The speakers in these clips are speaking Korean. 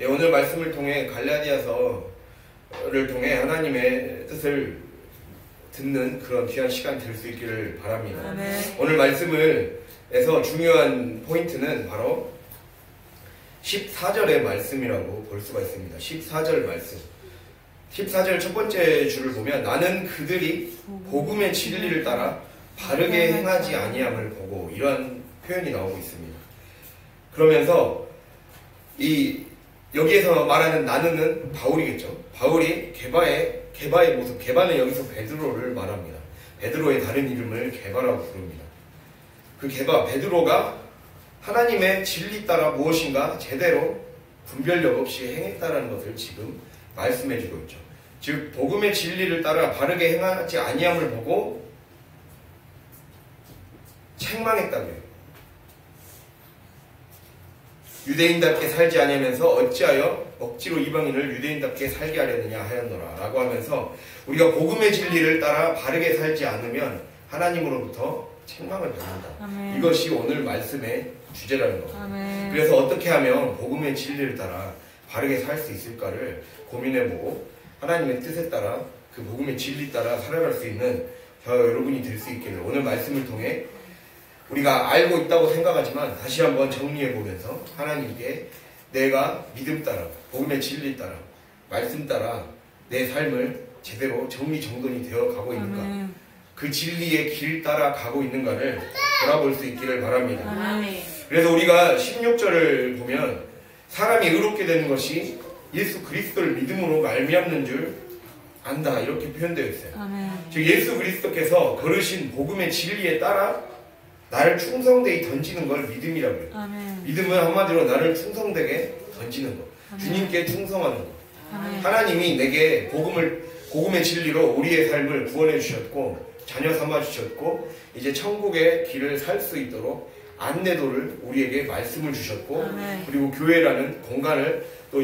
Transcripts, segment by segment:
오늘 말씀을 통해 갈라디아서를 통해 하나님의 뜻을 듣는 그런 귀한 시간 될 수 있기를 바랍니다. 네. 오늘 말씀에서 중요한 포인트는 바로 14절의 말씀이라고 볼 수가 있습니다. 14절 말씀. 14절 첫 번째 줄을 보면 나는 그들이 복음의 진리를 따라 바르게 행하지 아니함을 보고, 이러한 표현이 나오고 있습니다. 그러면서 여기에서 말하는 나는은 바울이겠죠. 바울이 게바의 모습, 게바는 여기서 베드로를 말합니다. 베드로의 다른 이름을 게바라고 부릅니다. 그 게바, 베드로가 하나님의 진리 따라 무엇인가 제대로 분별력 없이 행했다는 것을 지금 말씀해주고 있죠. 즉 복음의 진리를 따라 바르게 행하지 아니함을 보고 책망했다고요. 유대인답게 살지 아니하면서 어찌하여 억지로 이방인을 유대인답게 살게 하려느냐 하였노라 라고 하면서, 우리가 복음의 진리를 따라 바르게 살지 않으면 하나님으로부터 책망을 받는다. 아멘. 이것이 오늘 말씀의 주제라는 겁니다. 아멘. 그래서 어떻게 하면 복음의 진리를 따라 바르게 살 수 있을까를 고민해보고 하나님의 뜻에 따라 그 복음의 진리 따라 살아갈 수 있는 저와 여러분이 될 수 있기를 오늘 말씀을 통해 우리가 알고 있다고 생각하지만 다시 한번 정리해보면서 하나님께 내가 믿음 따라 복음의 진리 따라 말씀 따라 내 삶을 제대로 정리정돈이 되어 가고 있는가, 아멘. 그 진리의 길 따라 가고 있는가를 돌아볼 수 있기를 바랍니다. 아멘. 그래서 우리가 16절을 보면 사람이 의롭게 되는 것이 예수 그리스도를 믿음으로 말미암는 줄 안다, 이렇게 표현되어 있어요. 아멘. 즉 예수 그리스도께서 걸으신 복음의 진리에 따라 나를 충성되게 던지는 걸 믿음이라고 해요. 아멘. 믿음은 한마디로 나를 충성되게 던지는 것, 아멘. 주님께 충성하는 것. 아멘. 하나님이 내게 복음의 진리로 우리의 삶을 구원해 주셨고 자녀 삼아 주셨고 이제 천국의 길을 살 수 있도록 안내도를 우리에게 말씀을 주셨고, 아멘. 그리고 교회라는 공간을 또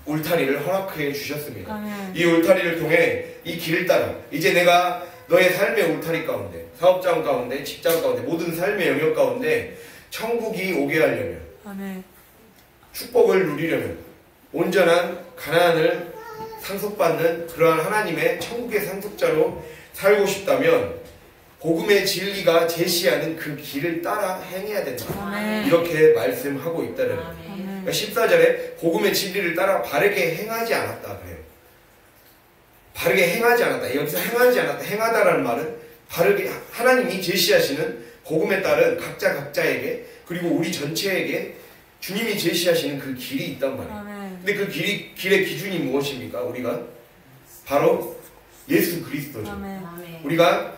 울타리를 허락해 주셨습니다. 아멘. 이 울타리를 통해 이 길을 따라 이제 내가 너의 삶의 울타리 가운데, 사업장 가운데, 직장 가운데, 모든 삶의 영역 가운데 천국이 오게 하려면, 아멘. 축복을 누리려면, 온전한 가나안을 상속받는 그러한 하나님의 천국의 상속자로 살고 싶다면 복음의 진리가 제시하는 그 길을 따라 행해야 된다. 아멘. 이렇게 말씀하고 있다는 거예요. 아멘. 그러니까 14절에 복음의 진리를 따라 바르게 행하지 않았다 그래요. 바르게 행하지 않았다. 여기서 행하지 않았다. 행하다라는 말은 바르게 하나님이 제시하시는 복음에 따른 각자에게, 그리고 우리 전체에게 주님이 제시하시는 그 길이 있단 말이에요. 아멘. 근데 그 길의 기준이 무엇입니까? 우리가 바로 예수 그리스도죠. 아멘. 우리가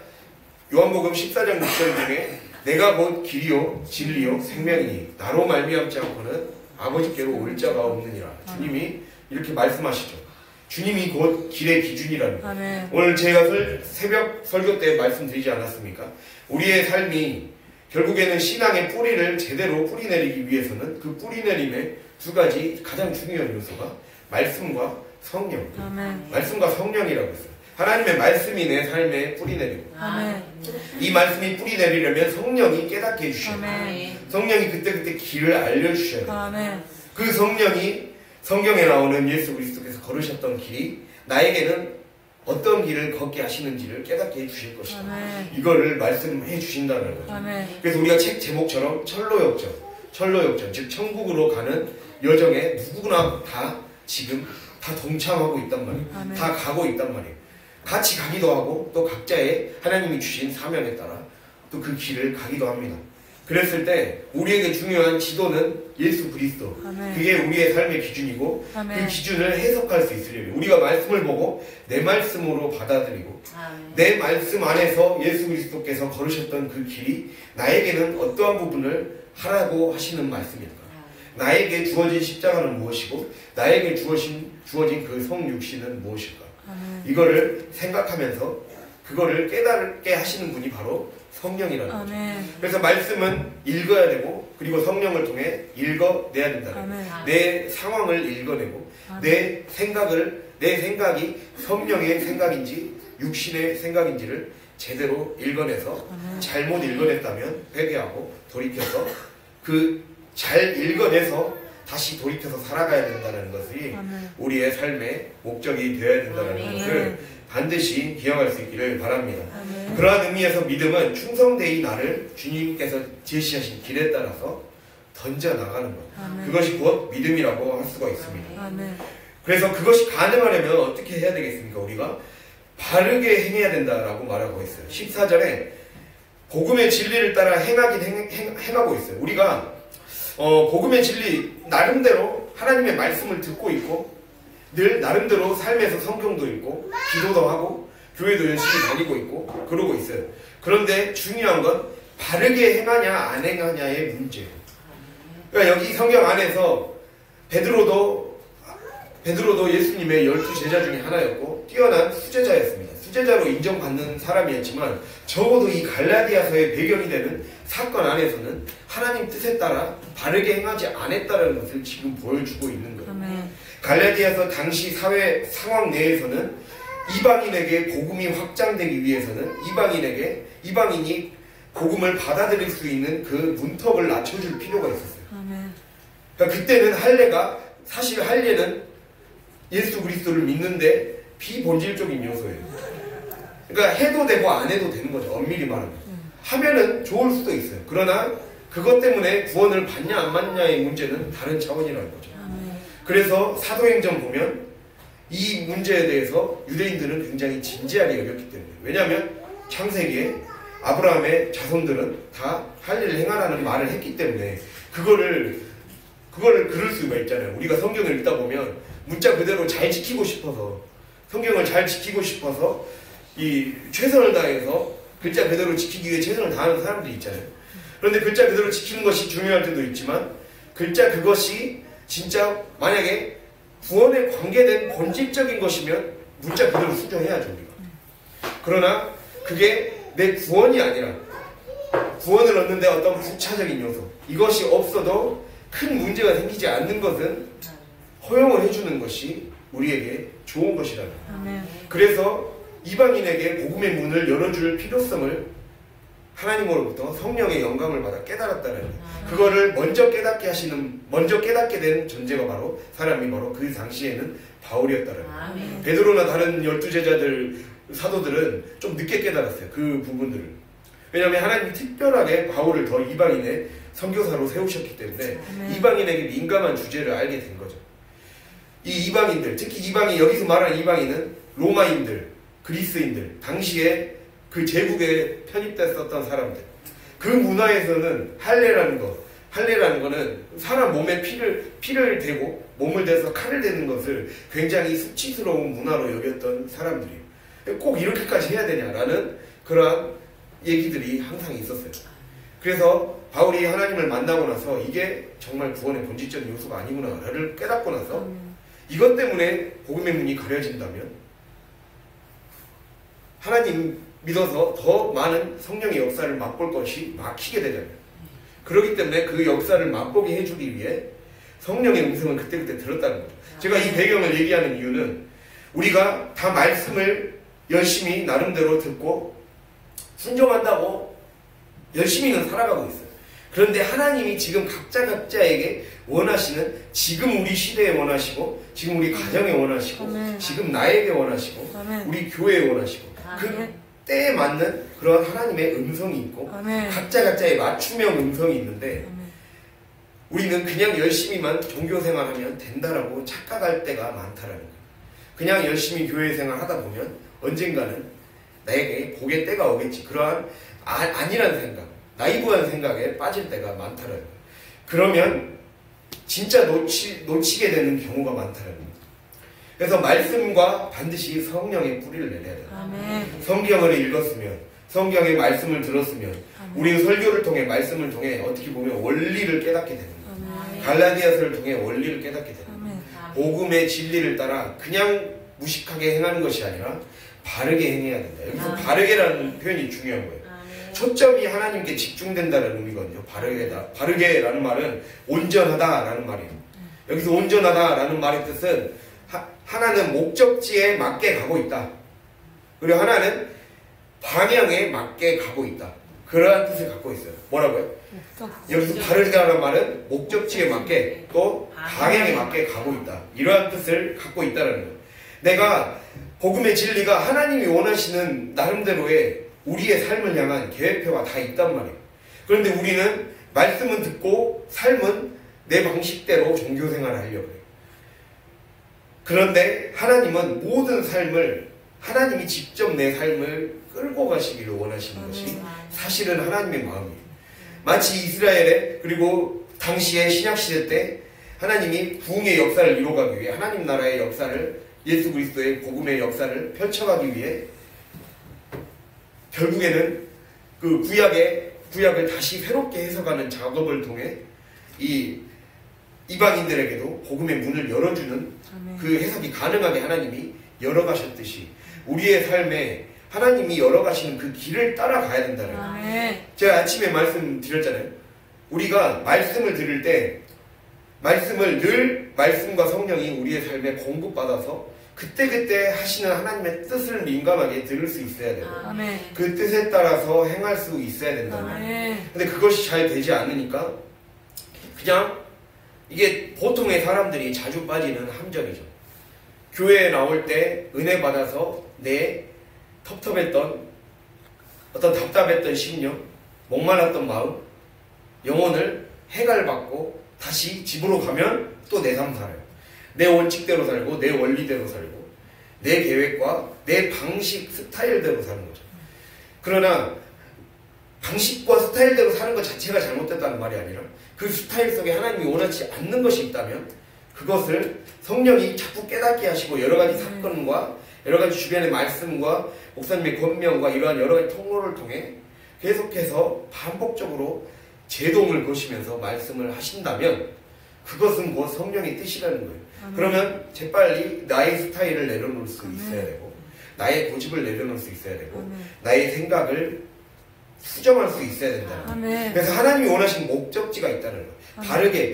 요한복음 14장 6절 중에 내가 곧 길이요 진리요 생명이니 나로 말미암지 않고는 아버지께로 올 자가 없느니라. 주님이 이렇게 말씀하시죠. 주님이 곧 길의 기준이라는 거예요. 아멘. 오늘 제가 새벽 설교 때 말씀드리지 않았습니까? 우리의 삶이 결국에는 신앙의 뿌리를 제대로 뿌리내리기 위해서는 그 뿌리내림의 두 가지 가장 중요한 요소가 말씀과 성령. 아멘. 말씀과 성령이라고 했어요. 하나님의 말씀이 내 삶에 뿌리내리고, 아멘. 이 말씀이 뿌리내리려면 성령이 깨닫게 해주셔야 돼요. 아멘. 성령이 그때그때 길을 알려주셔야 돼요. 아멘. 그 성령이 성경에 나오는 예수 그리스도께서 걸으셨던 길이 나에게는 어떤 길을 걷게 하시는지를 깨닫게 해주실 것이다. 아멘. 이거를 말씀해 주신다는 거죠. 아멘. 그래서 우리가 책 제목처럼 철로역전, 즉 천국으로 가는 여정에 누구나 다 지금 다 동참하고 있단 말이에요. 아멘. 다 가고 있단 말이에요. 같이 가기도 하고 또 각자의 하나님이 주신 사명에 따라 또 그 길을 가기도 합니다. 그랬을 때 우리에게 중요한 지도는 예수 그리스도. 아멘. 그게 우리의 삶의 기준이고, 아멘. 그 기준을 해석할 수 있으려면 우리가 말씀을 보고 내 말씀으로 받아들이고, 내 말씀 안에서 예수 그리스도께서 걸으셨던 그 길이 나에게는 어떠한 부분을 하라고 하시는 말씀일까? 나에게 주어진 십자가는 무엇이고 나에게 주어진 그 성육신은 무엇일까? 아멘. 이거를 생각하면서 그거를 깨닫게 하시는 분이 바로 성령이라는 거죠. 아멘. 그래서 말씀은 읽어야 되고, 그리고 성령을 통해 읽어내야 된다는 거예요. 아멘. 내 상황을 읽어내고, 아멘. 내 생각이 성령의 생각인지 육신의 생각인지를 제대로 읽어내서, 아멘. 잘못 읽어냈다면 회개하고 돌이켜서 그 잘 읽어내서 다시 돌이켜서 살아가야 된다는 것이 아멘. 우리의 삶의 목적이 되어야 된다는 아멘. 것을 반드시 기억할 수 있기를 바랍니다. 아멘. 그러한 의미에서 믿음은 충성되이 나를 주님께서 제시하신 길에 따라서 던져나가는 것. 아멘. 그것이 곧 믿음이라고 할 수가 있습니다. 아멘. 그래서 그것이 가능하려면 어떻게 해야 되겠습니까? 우리가 바르게 행해야 된다라고 말하고 있어요. 14절에 복음의 진리를 따라 행하고 있어요. 우리가 복음의 진리 나름대로 하나님의 말씀을 듣고 있고 늘 나름대로 삶에서 성경도 읽고 기도도 하고 교회도 열심히 다니고 있고 그러고 있어요. 그런데 중요한 건 바르게 행하냐 안 행하냐의 문제예요. 그러니까 여기 성경 안에서 베드로도 예수님의 12제자 중에 하나였고 뛰어난 수제자였습니다. 수제자로 인정받는 사람이었지만 적어도 이 갈라디아서의 배경이 되는 사건 안에서는 하나님 뜻에 따라 바르게 행하지 않았다는 것을 지금 보여주고 있는 거예요. 아멘. 갈라디아서 당시 사회 상황 내에서는 이방인에게 복음이 확장되기 위해서는 이방인이 복음을 받아들일 수 있는 그 문턱을 낮춰줄 필요가 있었어요. 아멘. 그러니까 그때는 사실 할례는 예수 그리스도를 믿는데 비본질적인 요소예요. 그러니까 해도 되고 안 해도 되는 거죠. 엄밀히 말하면. 하면은 좋을 수도 있어요. 그러나 그것 때문에 구원을 받냐 안 받냐의 문제는 다른 차원이라는 거죠. 아멘. 그래서 사도행전 보면 이 문제에 대해서 유대인들은 굉장히 진지하게 여겼기 때문에. 왜냐하면 창세기에 아브라함의 자손들은 다 할례를 행하라는 말을 했기 때문에 그거를 그럴 수가 있잖아요. 우리가 성경을 읽다 보면 문자 그대로 잘 지키고 싶어서 성경을 잘 지키고 싶어서 이 최선을 다해서 글자 그대로 지키기 위해 최선을 다하는 사람들이 있잖아요. 그런데 글자 그대로 지키는 것이 중요할 때도 있지만 글자 그것이 진짜 만약에 구원에 관계된 본질적인 것이면 문자 그대로 순종해야죠 우리가. 그러나 그게 내 구원이 아니라 구원을 얻는데 어떤 부차적인 요소 이것이 없어도 큰 문제가 생기지 않는 것은 허용을 해주는 것이 우리에게 좋은 것이라는 거예요. 아멘. 그래서 이방인에게 복음의 문을 열어줄 필요성을 하나님으로부터 성령의 영감을 받아 깨달았다는 거예요. 그거를 먼저 깨닫게 된 존재가 바로 그 당시에는 바울이었다는 거예요. 베드로나 다른 12제자들 사도들은 좀 늦게 깨달았어요. 그 부분들을. 왜냐하면 하나님이 특별하게 바울을 더 이방인의 선교사로 세우셨기 때문에 이방인에게 민감한 주제를 알게 된 거죠. 이 이방인들, 특히 여기서 말하는 이방인은 로마인들, 그리스인들, 당시에 그 제국에 편입됐었던 사람들. 그 문화에서는 할례라는 거는 사람 몸에 피를 대고 몸을 대서 칼을 대는 것을 굉장히 수치스러운 문화로 여겼던 사람들이에요. 꼭 이렇게까지 해야 되냐라는 그러한 얘기들이 항상 있었어요. 그래서 바울이 하나님을 만나고 나서 이게 정말 구원의 본질적인 요소가 아니구나를 깨닫고 나서 이것 때문에 복음의 문이 가려진다면 하나님 믿어서 더 많은 성령의 역사를 맛볼 것이 막히게 되잖아요. 그렇기 때문에 그 역사를 맛보게 해주기 위해 성령의 음성을 그때그때 들었다는 거죠. 제가 이 배경을 얘기하는 이유는 우리가 다 말씀을 열심히 나름대로 듣고 순종한다고 열심히는 살아가고 있어요. 그런데 하나님이 지금 각자에게 원하시는 지금 우리 시대에 원하시고 지금 우리 가정에 원하시고 아멘. 지금 나에게 원하시고 아멘. 우리 교회에 원하시고 그 때에 맞는 그런 하나님의 음성이 있고 아멘. 각자의 맞춤형 음성이 있는데 아멘. 우리는 그냥 열심히만 종교생활하면 된다라고 착각할 때가 많다라는 거예요. 그냥 열심히 교회생활 하다 보면 언젠가는 나에게 복의 때가 오겠지. 그러한 아니란 생각, 나이브한 생각에 빠질 때가 많다라는 거예요. 그러면 진짜 놓치게 되는 경우가 많다라는 거예요. 그래서 말씀과 반드시 성령의 뿌리를 내려야 돼요. 아멘. 성경을 읽었으면, 성경의 말씀을 들었으면, 우리는 설교를 통해 말씀을 통해 어떻게 보면 원리를 깨닫게 되는 거예요. 갈라디아서를 통해 원리를 깨닫게 되는 거예요. 복음의 진리를 따라 그냥 무식하게 행하는 것이 아니라 바르게 행해야 된다. 여기서 바르게라는 표현이 중요한 거예요. 초점이 하나님께 집중된다는 의미거든요. 바르게라는 말은 온전하다라는 말이에요. 여기서 온전하다라는 말의 뜻은 하나는 목적지에 맞게 가고 있다. 그리고 하나는 방향에 맞게 가고 있다. 그러한 뜻을 갖고 있어요. 뭐라고요? 여기서 바르다라는 말은 목적지에 맞게 또 방향에 맞게 가고 있다. 이러한 뜻을 갖고 있다는 거예요. 내가 복음의 진리가 하나님이 원하시는 나름대로의 우리의 삶을 향한 계획표가 다 있단 말이에요. 그런데 우리는 말씀은 듣고 삶은 내 방식대로 종교생활을 하려고 해요. 그런데 하나님은 모든 삶을 하나님이 직접 내 삶을 끌고 가시기를 원하시는 것이 사실은 하나님의 마음이에요. 마치 이스라엘의 그리고 당시의 신약시대 때 하나님이 부흥의 역사를 이루어가기 위해 하나님 나라의 역사를 예수 그리스도의 복음의 역사를 펼쳐가기 위해 결국에는 그 구약을 다시 새롭게 해석하는 작업을 통해 이 이방인들에게도 복음의 문을 열어주는 그 해석이 가능하게 하나님이 열어가셨듯이 우리의 삶에 하나님이 열어가시는 그 길을 따라가야 된다는 거예요. 제가 아침에 말씀드렸잖아요. 우리가 말씀을 들을 때 말씀을 늘 말씀과 성령이 우리의 삶에 공급받아서 그때그때 하시는 하나님의 뜻을 민감하게 들을 수 있어야 되고 그 뜻에 따라서 행할 수 있어야 된다는 거예요. 근데 그것이 잘 되지 않으니까 그냥 이게 보통의 사람들이 자주 빠지는 함정이죠. 교회에 나올 때 은혜 받아서 내 텁텁했던 어떤 답답했던 심령, 목말랐던 마음, 영혼을 해갈받고 다시 집으로 가면 또 내 삶 살아요. 내 원칙대로 살고 내 원리대로 살고 내 계획과 내 방식 스타일대로 사는 거죠. 그러나 방식과 스타일대로 사는 것 자체가 잘못됐다는 말이 아니라 그 스타일 속에 하나님이 원하지 않는 것이 있다면 그것을 성령이 자꾸 깨닫게 하시고 여러가지 사건과 여러가지 주변의 말씀과 목사님의 권면과 이러한 여러가지 통로를 통해 계속해서 반복적으로 제동을 거시면서 말씀을 하신다면 그것은 곧 성령의 뜻이라는 거예요. 그러면 재빨리 나의 스타일을 내려놓을 수 있어야 되고 나의 고집을 내려놓을 수 있어야 되고 나의 생각을 수정할 수 있어야 된다는. 그래서 하나님이 원하시는 목적지가 있다는 거예요. 바르게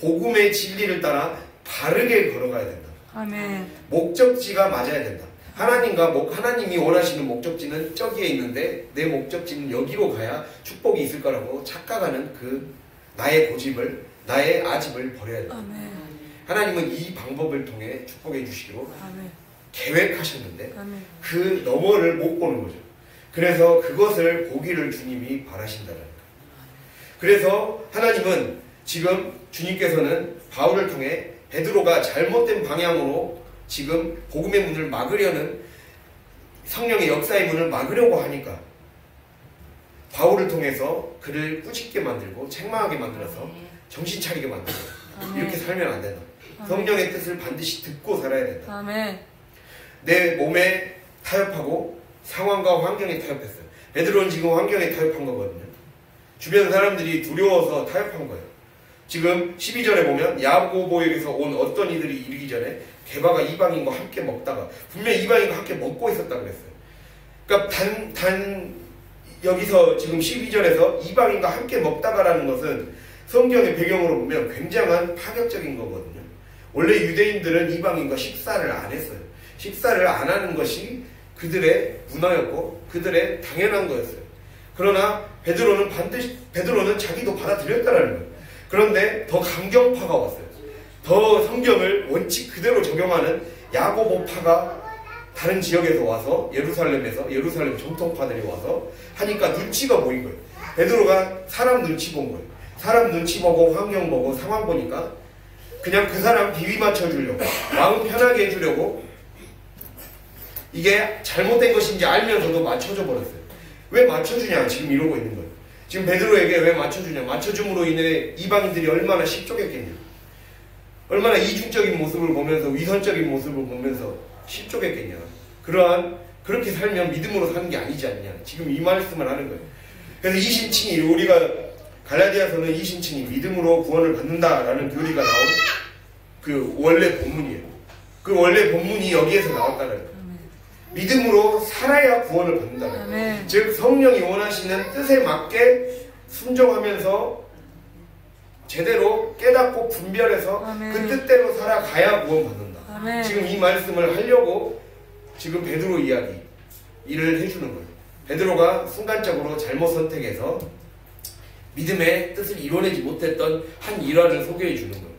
복음의 진리를 따라 바르게 걸어가야 된다. 목적지가 맞아야 된다. 하나님이 원하시는 목적지는 저기에 있는데 내 목적지는 여기로 가야 축복이 있을 거라고 착각하는 그 나의 고집을 나의 아집을 버려야 된다. 하나님은 이 방법을 통해 축복해 주시기로 계획하셨는데 그 너머를 못 보는 거죠. 그래서 그것을 보기를 주님이 바라신다는 거예요. 그래서 하나님은 지금 주님께서는 바울을 통해 베드로가 잘못된 방향으로 지금 복음의 문을 막으려는 성령의 역사의 문을 막으려고 하니까 바울을 통해서 그를 꾸짖게 만들고 책망하게 만들어서 정신 차리게 만들고 이렇게 살면 안 된다. 성령의 뜻을 반드시 듣고 살아야 된다. 내 몸에 타협하고 상황과 환경에 타협했어요. 베드로는 지금 환경에 타협한 거거든요. 주변 사람들이 두려워서 타협한 거예요. 지금 12절에 보면 야고보에게서 온 어떤 이들이 이르기 전에 게바가 이방인과 함께 먹다가 분명히 이방인과 함께 먹고 있었다고 그랬어요. 그러니까 여기서 지금 12절에서 이방인과 함께 먹다가라는 것은 성경의 배경으로 보면 굉장한 파격적인 거거든요. 원래 유대인들은 이방인과 식사를 안 했어요. 식사를 안 하는 것이 그들의 문화였고 그들의 당연한 거였어요. 그러나 베드로는 자기도 받아들였다라는 거예요. 그런데 더 강경파가 왔어요. 더 성경을 원칙 그대로 적용하는 야고보파가 다른 지역에서 와서 예루살렘 정통파들이 와서 하니까 눈치가 보인 거예요. 베드로가 사람 눈치 본 거예요. 사람 눈치 보고 환경 보고 상황 보니까 그냥 그 사람 비위 맞춰주려고 마음 편하게 해주려고 이게 잘못된 것인지 알면서도 맞춰줘 버렸어요. 왜 맞춰주냐 지금 이러고 있는 거예요. 지금 베드로에게 왜 맞춰주냐. 맞춰줌으로 인해 이방인들이 얼마나 실족했겠냐. 얼마나 이중적인 모습을 보면서 위선적인 모습을 보면서 실족했겠냐. 그렇게 살면 믿음으로 사는 게 아니지 않냐. 지금 이 말씀을 하는 거예요. 그래서 이신칭이 우리가 갈라디아서는 이신칭이 믿음으로 구원을 받는다라는 교리가 나온 그 원래 본문이에요. 그 원래 본문이 여기에서 나왔다는 거예요. 믿음으로 살아야 구원을 받는다는 거예요. 즉 성령이 원하시는 뜻에 맞게 순종하면서 제대로 깨닫고 분별해서 그 뜻대로 살아가야 구원받는다. 지금 이 말씀을 하려고 지금 베드로 이야기를 해주는 거예요. 베드로가 순간적으로 잘못 선택해서 믿음의 뜻을 이뤄내지 못했던 한 일화를 소개해 주는 거예요.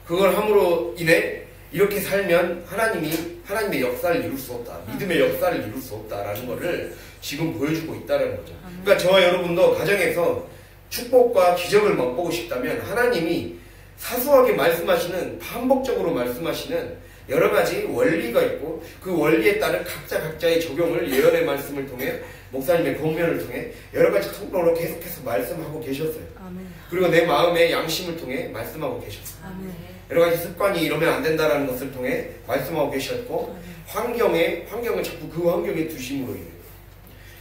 그걸 함으로 인해 이렇게 살면 하나님의 역사를 이룰 수 없다. 믿음의 역사를 이룰 수 없다라는 것을 지금 보여주고 있다는 거죠. 그러니까 저와 여러분도 가정에서 축복과 기적을 맛보고 싶다면 하나님이 사소하게 말씀하시는, 반복적으로 말씀하시는 여러 가지 원리가 있고 그 원리에 따른 각자의 적용을 예언의 말씀을 통해 목사님의 권면을 통해 여러 가지 통로로 계속해서 말씀하고 계셨어요. 아멘. 그리고 내 마음의 양심을 통해 말씀하고 계셨어요. 아멘. 여러 가지 습관이 이러면 안 된다는 것을 통해 말씀하고 계셨고 환경을 자꾸 그 환경에 두심으로 인해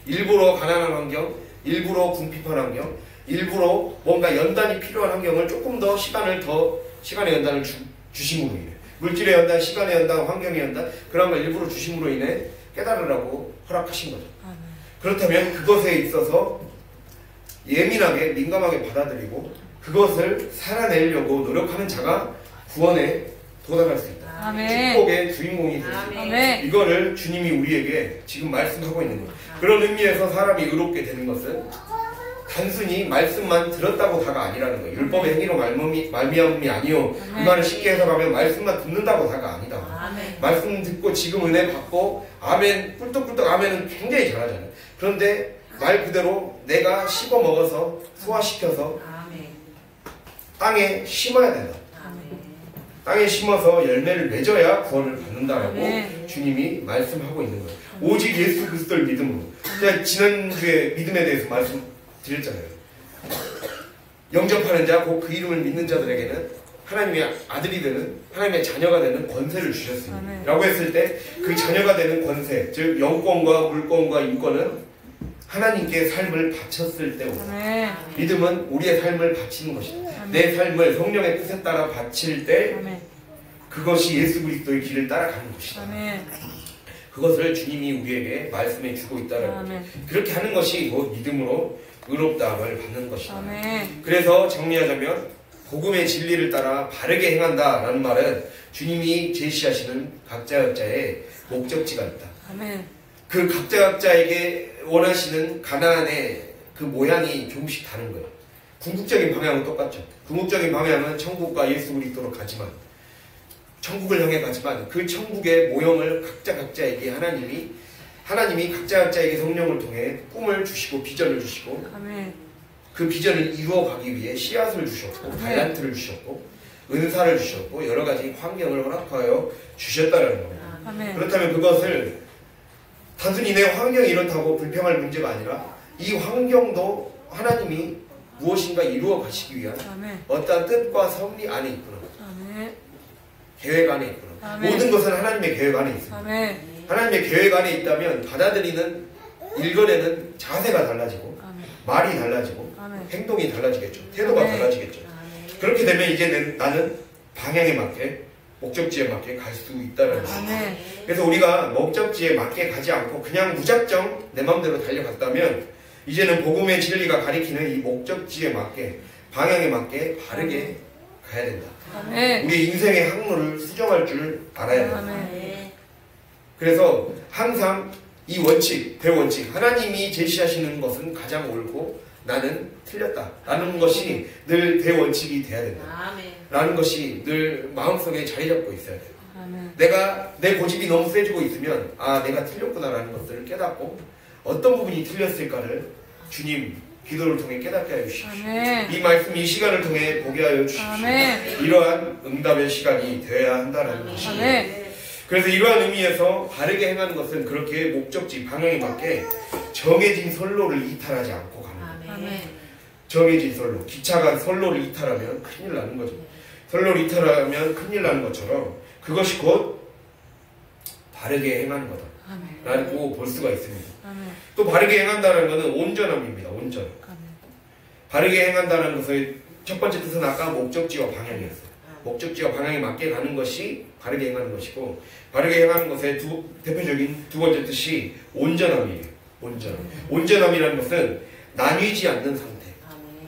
일부러 가난한 환경, 일부러 궁핍한 환경, 일부러 뭔가 연단이 필요한 환경을 조금 더 시간의 연단을 주심으로 인해 물질의 연단, 시간의 연단, 환경의 연단 그런 걸 일부러 주심으로 인해 깨달으라고 허락하신 거죠. 아멘. 그렇다면 그것에 있어서 예민하게 민감하게 받아들이고 그것을 살아내려고 노력하는 자가 구원에 도달할 수 있다. 아멘. 축복의 주인공이 될 수 있다. 아멘. 이거를 주님이 우리에게 지금 말씀하고 있는 거예요. 그런 의미에서 사람이 의롭게 되는 것은 단순히 말씀만 들었다고 다가 아니라는 거예요. 율법의 행위로 말미암음이 아니요. 그 말을 쉽게 해석하면 말씀만 듣는다고 다가 아니다. 아멘. 말씀 듣고 지금 은혜 받고 아멘 꿀떡꿀떡 아멘은 굉장히 잘하잖아요. 그런데 말 그대로 내가 씹어 먹어서 소화시켜서 땅에 심어야 된다. 땅에 심어서 열매를 맺어야 구원을 받는다라고 아멘. 주님이 말씀하고 있는 거예요. 오직 예수 그리스도를 믿음으로. 제가 지난주에 믿음에 대해서 말씀드렸잖아요. 영접하는 자, 곧 그 이름을 믿는 자들에게는 하나님의 아들이 되는, 하나님의 자녀가 되는 권세를 주셨습니다. 아멘. 라고 했을 때 그 자녀가 되는 권세, 즉 영권과 물권과 인권은 하나님께 삶을 바쳤을 때 오다. 아멘. 믿음은 우리의 삶을 바치는 것이다. 내 삶을 성령의 뜻에 따라 바칠 때 아멘. 그것이 예수 그리스도의 길을 따라가는 것이다. 아멘. 그것을 주님이 우리에게 말씀해 주고 있다는 거죠. 아멘. 그렇게 하는 것이 곧 믿음으로 의롭다함을 받는 것이다. 아멘. 그래서 정리하자면 복음의 진리를 따라 바르게 행한다라는 말은 주님이 제시하시는 각자의 목적지가 있다. 아멘. 그 각자에게 원하시는 가나안의 그 모양이 조금씩 다른 거예요. 궁극적인 방향은 똑같죠. 궁극적인 방향은 천국과 예수 그리스도로 가지만, 천국을 향해 가지만 그 천국의 모형을 각자에게 하나님이 각자에게 성령을 통해 꿈을 주시고 비전을 주시고 아멘. 그 비전을 이루어가기 위해 씨앗을 주셨고 달란트를 주셨고 은사를 주셨고 여러 가지 환경을 허락하여 주셨다는 겁니다. 아멘. 그렇다면 그것을 단순히 내 환경이 이렇다고 불평할 문제가 아니라 이 환경도 하나님이 무엇인가 이루어 가시기 위한 아멘. 어떠한 뜻과 섭리 안에 있구나. 아멘. 계획 안에 있구나. 아멘. 모든 것은 하나님의 계획 안에 있습니다. 아멘. 하나님의 계획 안에 있다면 받아들이는 일거에는 자세가 달라지고 아멘. 말이 달라지고 아멘. 행동이 달라지겠죠. 태도가 아멘. 달라지겠죠. 그렇게 되면 이제 나는 방향에 맞게 목적지에 맞게 갈 수 있다는 거죠. 아멘. 그래서 우리가 목적지에 맞게 가지 않고 그냥 무작정 내 마음대로 달려갔다면 이제는 복음의 진리가 가리키는 이 목적지에 맞게 방향에 맞게 바르게 가야 된다. 아멘. 우리 인생의 항로를 수정할 줄 알아야 된다. 아멘. 그래서 항상 이 원칙, 대원칙 하나님이 제시하시는 것은 가장 옳고 나는 틀렸다 라는 것이 늘 대원칙이 돼야 된다 라는 것이 늘 마음속에 자리 잡고 있어야 돼요. 아멘. 내 고집이 너무 세지고 있으면 내가 틀렸구나 라는 것들을 깨닫고 어떤 부분이 틀렸을까를 주님 기도를 통해 깨닫게 하여 주십시오. 아멘. 이 말씀 이 시간을 통해 보게 하여 주십시오. 아멘. 이러한 응답의 시간이 되어야 한다는 것입니다. 아멘. 그래서 이러한 의미에서 바르게 행하는 것은 그렇게 목적지 방향에 맞게 정해진 선로를 이탈하지 않고 가는 거예요. 아멘. 정해진 선로. 기차가 선로를 이탈하면 큰일 나는 거죠. 선로를 이탈하면 큰일 나는 것처럼 그것이 곧 바르게 행하는 거다 라고 볼 수가 있습니다. 아멘. 또 바르게 행한다는 것은 온전함입니다. 온전. 아멘. 바르게 행한다는 것의 첫 번째 뜻은 아까 목적지와 방향이었어요. 목적지와 방향에 맞게 가는 것이 바르게 행하는 것이고 바르게 행하는 것의 대표적인 두 번째 뜻이 온전함이에요. 온전함이라는 것은 나뉘지 않는 상태.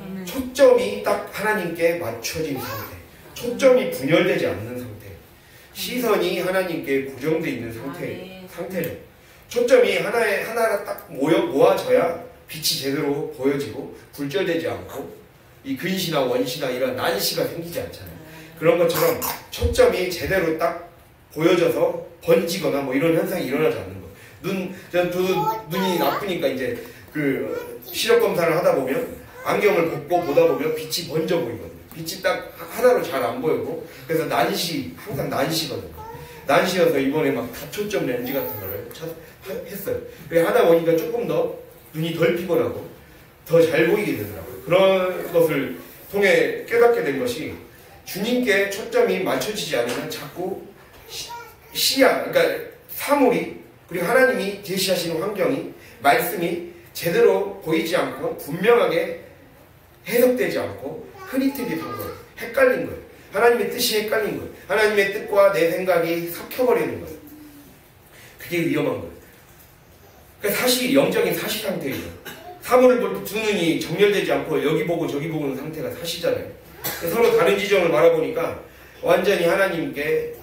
아멘. 초점이 딱 하나님께 맞춰진 상태. 초점이 분열되지 않는 상태. 시선이 하나님께 고정되어 있는 상태죠. 초점이 하나가 딱 모아져야 빛이 제대로 보여지고 굴절되지 않고 이 근시나 원시나 이런 난시가 생기지 않잖아요. 그런 것처럼 초점이 제대로 딱 보여져서 번지거나 뭐 이런 현상이 일어나지 않는 거. 눈이 나쁘니까 이제 그 시력 검사를 하다 보면 안경을 벗고 보다 보면 빛이 번져 보이거든요. 빛이 딱 하나로 잘 안 보이고 그래서 항상 난시거든요. 난시여서 이번에 막 다초점 렌즈 같은 거를 했어요. 그래 하다 보니까 조금 더 눈이 덜 피곤하고 더 잘 보이게 되더라고요. 그런 것을 통해 깨닫게 된 것이 주님께 초점이 맞춰지지 않으면 자꾸 그러니까 사물이 그리고 하나님이 제시하시는 환경이 말씀이 제대로 보이지 않고 분명하게 해석되지 않고 흐릿하게 간 거예요. 헷갈린 거예요. 하나님의 뜻이 헷갈린 거예요. 하나님의 뜻과 내 생각이 섞여버리는 거예요. 그게 위험한 거예요. 그러니까 영적인 사시 상태예요. 사물을 볼 때 두 눈이 정렬되지 않고 여기 보고 저기 보는 상태가 사시잖아요. 서로 다른 지점을 바라보니까 완전히 하나님께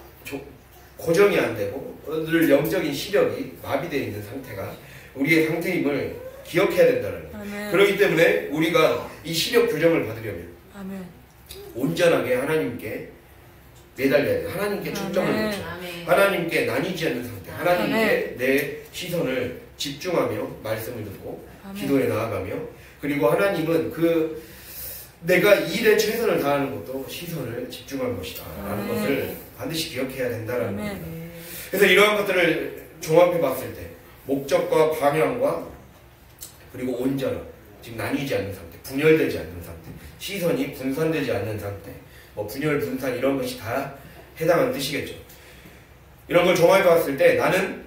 고정이 안 되고 늘 영적인 시력이 마비되어 있는 상태가 우리의 상태임을 기억해야 된다는 거예요. 아멘. 그렇기 때문에 우리가 이 시력 교정을 받으려면 아멘. 온전하게 하나님께 매달려야 돼요. 하나님께 초점을 아멘. 맞춰. 아멘. 하나님께 나뉘지 않는 상태. 하나님께 아멘. 내 시선을 집중하며 말씀을 듣고 아멘. 기도에 나아가며 그리고 하나님은 내가 이 일에 최선을 다하는 것도 시선을 집중한 것이다 라는 아멘. 것을 반드시 기억해야 된다는 아멘. 겁니다. 그래서 이러한 것들을 종합해 봤을 때 목적과 방향과 그리고 온전함, 지금 나뉘지 않는 상태, 분열되지 않는 상태, 시선이 분산되지 않는 상태, 뭐 분열, 분산 이런 것이 다 해당하는 뜻이겠죠. 이런 걸 종합해 봤을 때 나는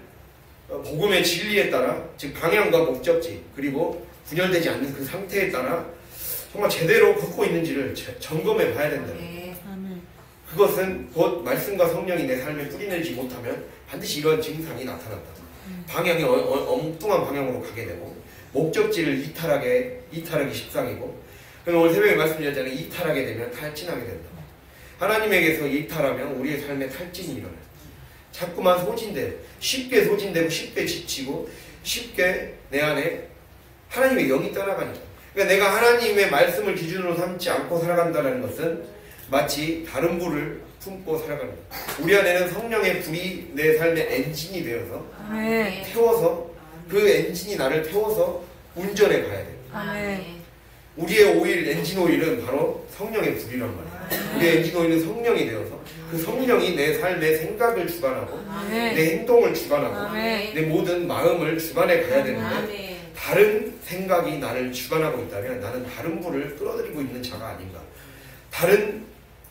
복음의 진리에 따라 즉 방향과 목적지 그리고 분열되지 않는 그 상태에 따라 정말 제대로 걷고 있는지를 점검해 봐야 된다. 아멘. 그것은 곧 말씀과 성령이 내 삶에 뿌리내지 못하면 반드시 이런 증상이 나타난다. 방향이 엉뚱한 방향으로 가게 되고 목적지를 이탈하기 십상이고 오늘 새벽에 말씀드렸잖아요. 이탈하게 되면 탈진하게 된다. 하나님에게서 이탈하면 우리의 삶에 탈진이 일어나요. 자꾸만 쉽게 소진되고 쉽게 지치고 쉽게 내 안에 하나님의 영이 떠나가니까. 그러니까 내가 하나님의 말씀을 기준으로 삼지 않고 살아간다는 것은 마치 다른 불을 품고 살아가는 거예요. 우리 안에는 성령의 불이 내 삶의 엔진이 되어서 아멘. 태워서 그 엔진이 나를 태워서 운전해 가야 돼요. 아멘. 우리의 엔진 오일은 바로 성령의 불이란 말이에요. 우리의 엔진 오일은 성령이 되어서 그 성령이 내 삶의 생각을 주관하고 아멘. 내 행동을 주관하고 아멘. 내 모든 마음을 주관해 가야 되는데 아멘. 다른 생각이 나를 주관하고 있다면 나는 다른 불을 끌어들이고 있는 자가 아닌가. 다른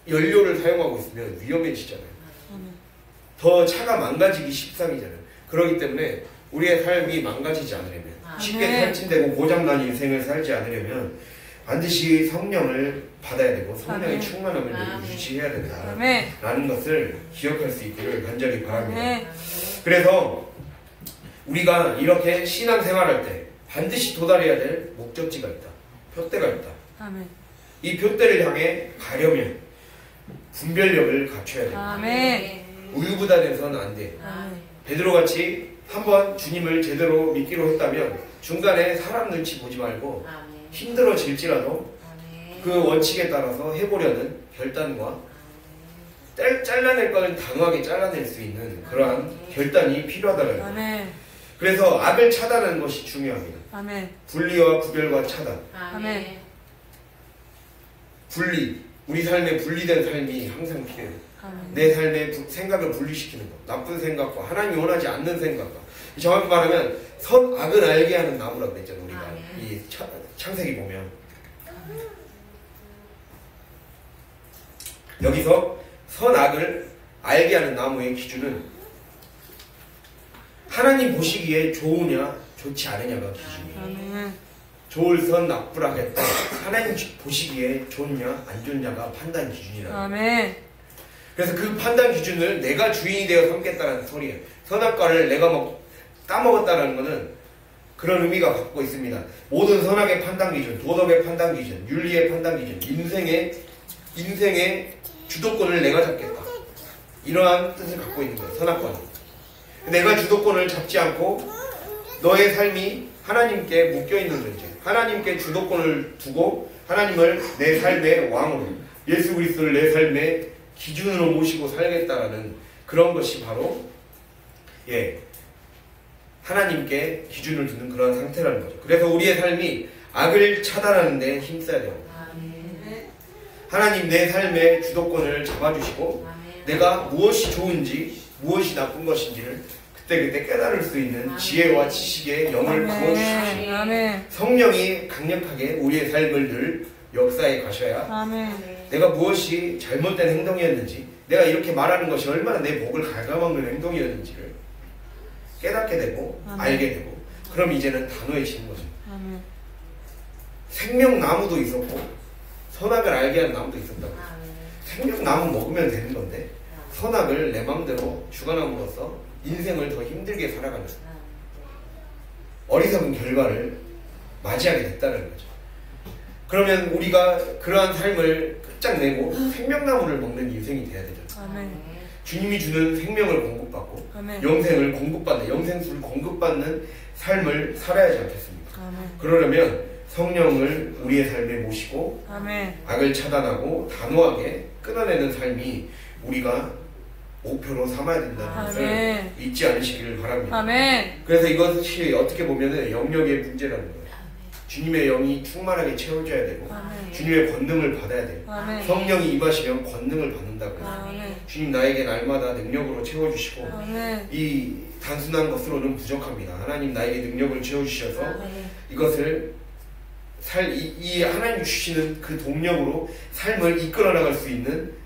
연료를 사용하고 있으면 위험해지잖아요. 더 차가 망가지기 십상이잖아요. 그렇기 때문에 우리의 삶이 망가지지 않으려면 쉽게 아멘. 탈진되고 고장난 인생을 살지 않으려면 반드시 성령을 받아야 되고 성령의 아멘. 충만함을 아멘. 유지해야 된다 아멘. 라는 것을 기억할 수 있기를 간절히 바랍니다. 아멘. 그래서 우리가 이렇게 신앙생활할 때 반드시 도달해야 될 목적지가 있다. 표대가 있다. 아멘. 이 표대를 향해 가려면 분별력을 갖춰야 됩니다. 아멘. 우유부단해서는 안 돼. 아멘. 베드로같이 한번 주님을 제대로 믿기로 했다면 중간에 사람 눈치 보지 말고 힘들어질지라도 그 원칙에 따라서 해보려는 결단과 잘라낼 거는 단호하게 잘라낼 수 있는 그러한 결단이 필요하다는 거예요. 아멘. 그래서 악을 차단하는 것이 중요합니다. 아멘. 분리와 구별과 차단. 아멘. 분리. 우리 삶에 분리된 삶이 항상 필요해요. 아멘. 내 삶의 생각을 분리시키는 것. 나쁜 생각과 하나님이 원하지 않는 생각과. 정확히 말하면 선악을 알게 하는 나무라고 그랬잖아요. 우리가 이 창세기 보면 여기서 선악을 알게 하는 나무의 기준은 하나님 보시기에 좋으냐 좋지 않으냐가 기준이에요. 아멘. 좋을 선 나쁘라 했다. 하나님 보시기에 좋냐 안 좋냐가 판단 기준이라고. 아멘. 그래서 그 판단 기준을 내가 주인이 되어 삼겠다는 소리예요. 선악과를 내가 따먹었다는 것은 그런 의미가 갖고 있습니다. 모든 선악의 판단 기준, 도덕의 판단 기준, 윤리의 판단 기준, 인생의 주도권을 내가 잡겠다. 이러한 뜻을 갖고 있는 거예요. 선악과는. 내가 주도권을 잡지 않고 너의 삶이 하나님께 묶여있는 존재, 하나님께 주도권을 두고 하나님을 내 삶의 왕으로, 예수 그리스도를 내 삶의 기준으로 모시고 살겠다라는 그런 것이 바로 하나님께 기준을 두는 그런 상태라는 거죠. 그래서 우리의 삶이 악을 차단하는 데 힘써야 돼요. 하나님 내 삶의 주도권을 잡아주시고 내가 무엇이 좋은지 무엇이 나쁜 것인지를 그때 깨달을 수 있는 지혜와 지식의 영을 부어주십시오. 성령이 강력하게 우리의 삶을 늘 역사에 가셔야 내가 무엇이 잘못된 행동이었는지, 내가 이렇게 말하는 것이 얼마나 내 목을 갉아먹는 행동이었는지를 깨닫게 되고 알게 되고, 그럼 이제는 단호해지는 거죠. 생명나무도 있었고 선악을 알게 하는 나무도 있었다고. 생명나무 먹으면 되는 건데 선악을 내 마음대로 주관함으로써 인생을 더 힘들게 살아가는 어리석은 결과를 맞이하게 됐다는 거죠. 그러면 우리가 그러한 삶을 끝장내고 생명나무를 먹는 인생이 돼야 되죠. 주님이 주는 생명을 공급받고 영생을 공급받는, 영생수를 공급받는 삶을 살아야지 않겠습니까? 그러려면 성령을 우리의 삶에 모시고 악을 차단하고 단호하게 끊어내는 삶이 우리가 목표로 삼아야 된다는 것을 잊지 않으시기를 바랍니다. 그래서 이것이 어떻게 보면 영역의 문제라는 거예요. 주님의 영이 충만하게 채워져야 되고 주님의 권능을 받아야 돼요. 성령이 임하시면 권능을 받는다고요. 주님 나에게 날마다 능력으로 채워주시고 이 단순한 것으로는 부족합니다. 하나님 나에게 능력을 채워주셔서 이것을 이 하나님 주시는 그 동력으로 삶을 이끌어 나갈 수 있는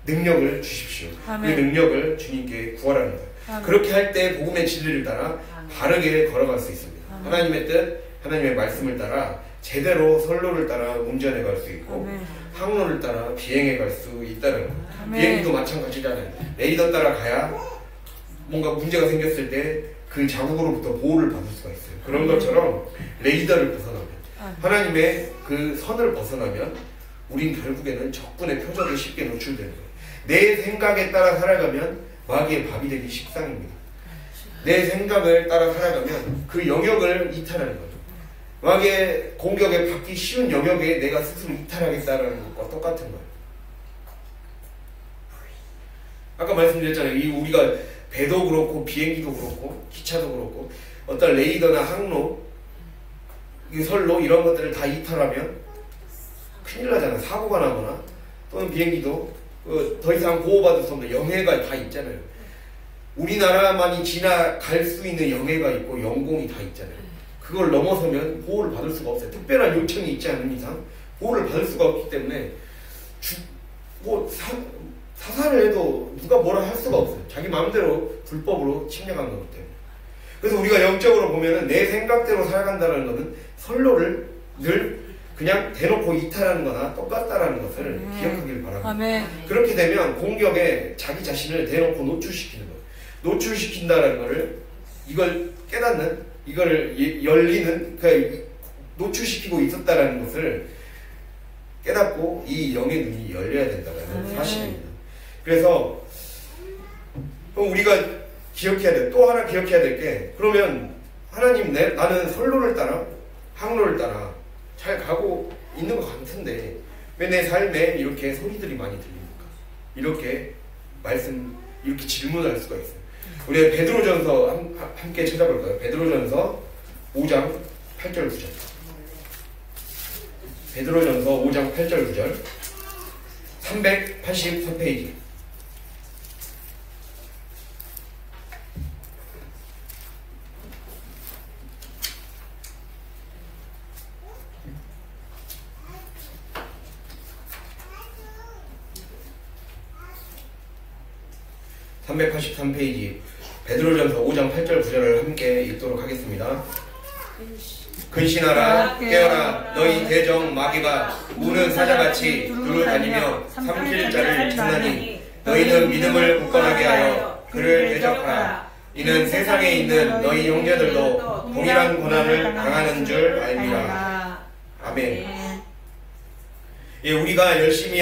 능력을 주십시오. 그 능력을 주님께 구하라는 거예요. 그렇게 할 때 복음의 진리를 따라 바르게 걸어갈 수 있습니다. 하나님의 뜻, 하나님의 말씀을 따라 제대로 선로를 따라 운전해 갈 수 있고 항로를 따라 비행해 갈 수 있다는 거예요. 비행기도 마찬가지잖아요. 레이더 따라 가야 뭔가 문제가 생겼을 때 그 자국으로부터 보호를 받을 수가 있어요. 그런 것처럼 레이더를 벗어나면, 하나님의 그 선을 벗어나면 우린 결국에는 적군의 표적에 쉽게 노출되는 거예요. 내 생각에 따라 살아가면 마귀의 밥이 되기 식상입니다. 내 생각을 따라 살아가면 그 영역을 이탈하는 거죠. 마귀의 공격에 받기 쉬운 영역에 내가 스스로 이탈하겠다는 것과 똑같은 거예요. 아까 말씀드렸잖아요. 우리가 배도 그렇고 비행기도 그렇고 기차도 그렇고 어떤 레이더나 항로, 선로 이런 것들을 다 이탈하면 큰일 나잖아요. 사고가 나거나 또는 비행기도 더 이상 보호받을 수 없는 영해가 다 있잖아요. 우리나라만이 지나갈 수 있는 영해가 있고 영공이 다 있잖아요. 그걸 넘어서면 보호를 받을 수가 없어요. 특별한 요청이 있지 않은 이상 보호를 받을 수가 없기 때문에 사살을 해도 누가 뭐라 할 수가 없어요. 자기 마음대로 불법으로 침략한 거기 때문에. 그래서 우리가 영적으로 보면은 내 생각대로 살아간다는 것은 선로를 늘 그냥 대놓고 이탈하는 거나 똑같다라는 것을 기억하길 바랍니다. 그렇게 되면 공격에 자기 자신을 대놓고 노출시키는 거예요. 노출시킨다는 거를, 이걸 깨닫는, 이거를 열리는, 그러니까 노출시키고 있었다라는 것을 깨닫고 이 영의 눈이 열려야 된다는 사실입니다. 그래서 우리가 기억해야 돼. 또 하나 기억해야 될 게, 그러면 하나님 나는 선로를 따라 항로를 따라 잘 가고 있는 것 같은데 왜 내 삶에 이렇게 소리들이 많이 들립니까? 이렇게 질문할 수가 있어요. 우리 베드로전서 함께 찾아볼까요? 베드로전서 5장 8절 9절. 베드로전서 5장 8절 9절. 384페이지. (383페이지) 베드로전서 5장 8절 9절을 함께 읽도록 하겠습니다. 근신하라 깨어라 너희 대적 마귀가 우는 사자같이 두루 다니며 삼킬 자를 찾나니 너희는 믿음을 굳건하게 하여 그를 대적하라. 이는 세상에 있는 너희 형제들도 동일한 고난을 당하는 줄 알미라. 아멘. 우리가 열심히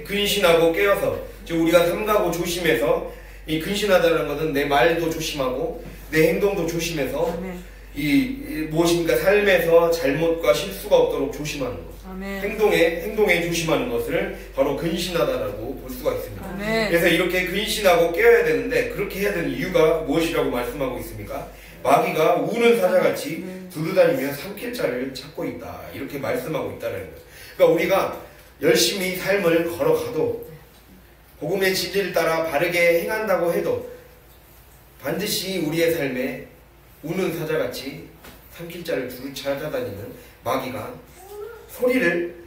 근신하고 깨어서, 즉 우리가 삼가고 조심해서 이 근신하다는 것은 내 말도 조심하고 내 행동도 조심해서 아멘. 이 무엇인가 삶에서 잘못과 실수가 없도록 조심하는 것. 아멘. 행동에 조심하는 것을 바로 근신하다라고 볼 수가 있습니다. 아멘. 그래서 이렇게 근신하고 깨어야 되는데 그렇게 해야 되는 이유가 무엇이라고 말씀하고 있습니까? 마귀가 우는 사자같이 두루다니며 삼킬 자를 찾고 있다. 이렇게 말씀하고 있다는 거예요. 그러니까 우리가 열심히 삶을 걸어가도 복음의 진리를 따라 바르게 행한다고 해도 반드시 우리의 삶에 우는 사자같이 삼킬 자를 두루 찾아다니는 마귀가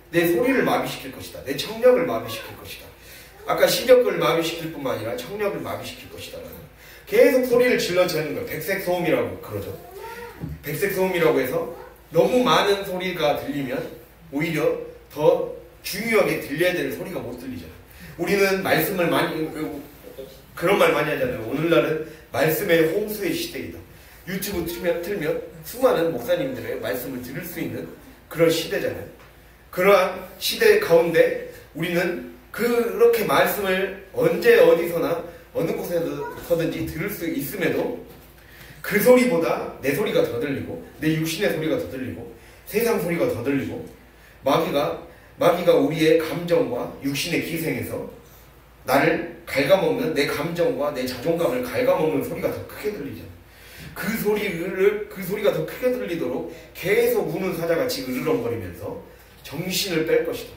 내 소리를 마비시킬 것이다. 내 청력을 마비시킬 것이다. 아까 시력을 마비시킬 뿐만 아니라 청력을 마비시킬 것이다. 계속 소리를 질러대는 거예요. 백색소음이라고 그러죠. 백색소음이라고 해서 너무 많은 소리가 들리면 오히려 더 중요하게 들려야 될 소리가 못 들리잖아요. 우리는 말씀을 많이 그런 말 많이 하잖아요. 오늘날은 말씀의 홍수의 시대이다. 유튜브 틀면 수많은 목사님들의 말씀을 들을 수 있는 그런 시대잖아요. 그러한 시대 가운데 우리는 그렇게 말씀을 언제 어디서나 어느 곳에서든지 들을 수 있음에도 그 소리보다 내 소리가 더 들리고 내 육신의 소리가 더 들리고 세상 소리가 더 들리고 마귀가 우리의 감정과 육신의 기생에서 나를 갉아먹는 내 감정과 내 자존감을 갉아먹는 소리가 더 크게 들리잖아요. 그 소리가 더 크게 들리도록 계속 우는 사자같이 으르렁거리면서 정신을 뺄 것이다.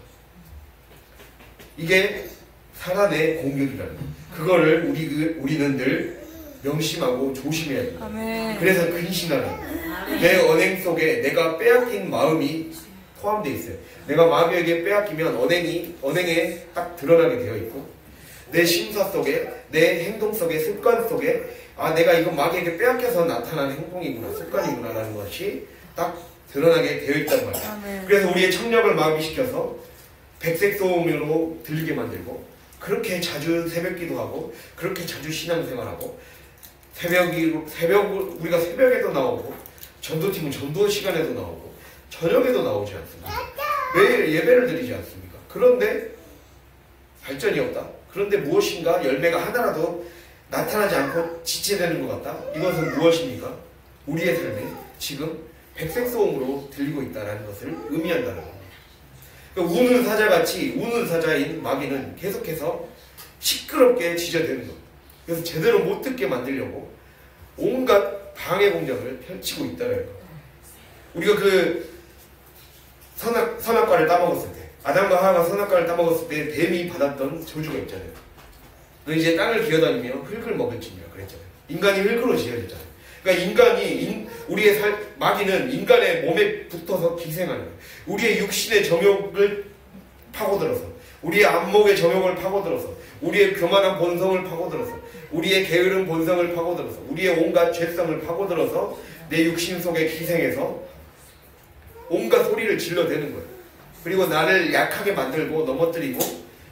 이게 사단의 공격이라는 거예요. 그거를 우리는 늘 명심하고 조심해야 됩니다. 아멘. 그래서 근신하는 거예요. 내 언행 속에 내가 빼앗긴 마음이 포함되어 있어요. 내가 마귀에게 빼앗기면 언행에 딱 드러나게 되어 있고 내 심사 속에 내 행동 속에 습관 속에 내가 이거 마귀에게 빼앗겨서 나타난 행동이구나 습관이구나 라는 것이 딱 드러나게 되어 있단 말이에요. 아멘. 그래서 우리의 청력을 마비시켜서 백색소음으로 들리게 만들고 그렇게 자주 새벽 기도하고 그렇게 자주 신앙생활하고 우리가 새벽에도 나오고 전도팀은 전도 시간에도 나오고 저녁에도 나오지 않습니까? 매일 예배를 드리지 않습니까? 그런데 발전이 없다. 그런데 무엇인가 열매가 하나라도 나타나지 않고 지체되는 것 같다. 이것은 무엇입니까? 우리의 삶에 지금 백색소음으로 들리고 있다는 것을 의미한다는 겁니다. 그러니까 우는 사자같이 우는 사자인 마귀는 계속해서 시끄럽게 지저대는 겁니다. 그래서 제대로 못 듣게 만들려고 온갖 방해 공작을 펼치고 있다는 겁니다. 우리가 그 선악과를 따먹었을 때 아담과 하와가 선악과를 따먹었을 때 뱀이 받았던 저주가 있잖아요. 너 이제 땅을 기어다니며 흙을 먹을지니라 그랬잖아요. 인간이 흙으로 지어졌잖아요. 그러니까 마귀는 인간의 몸에 붙어서 기생하는 거예요. 우리의 육신의 정욕을 파고들어서 우리의 안목의 정욕을 파고들어서 우리의 교만한 본성을 파고들어서 우리의 게으른 본성을 파고들어서 우리의 온갖 죄성을 파고들어서 내 육신 속에 기생해서 온갖 소리를 질러대는 거예요. 그리고 나를 약하게 만들고 넘어뜨리고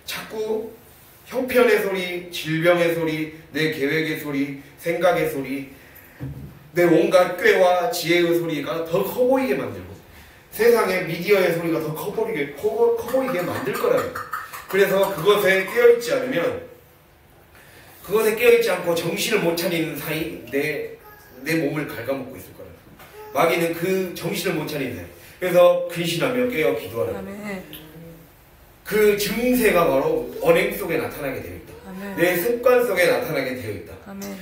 자꾸 형편의 소리, 질병의 소리, 내 계획의 소리, 생각의 소리, 내 온갖 꾀와 지혜의 소리가 더 커 보이게 만들고 세상의 미디어의 소리가 더 커 보이게 만들 거라는 거예요. 그래서 그것에 깨어있지 않고 정신을 못 차리는 사이 내 몸을 갉아먹고 있을 거라는 거예요. 마귀는 그 정신을 못 차리는 사이 그래서 근신하며 깨어 기도하라는 거예요. 그 증세가 바로 언행 속에 나타나게 되어 있다. 아멘. 내 습관 속에 나타나게 되어 있다. 아멘.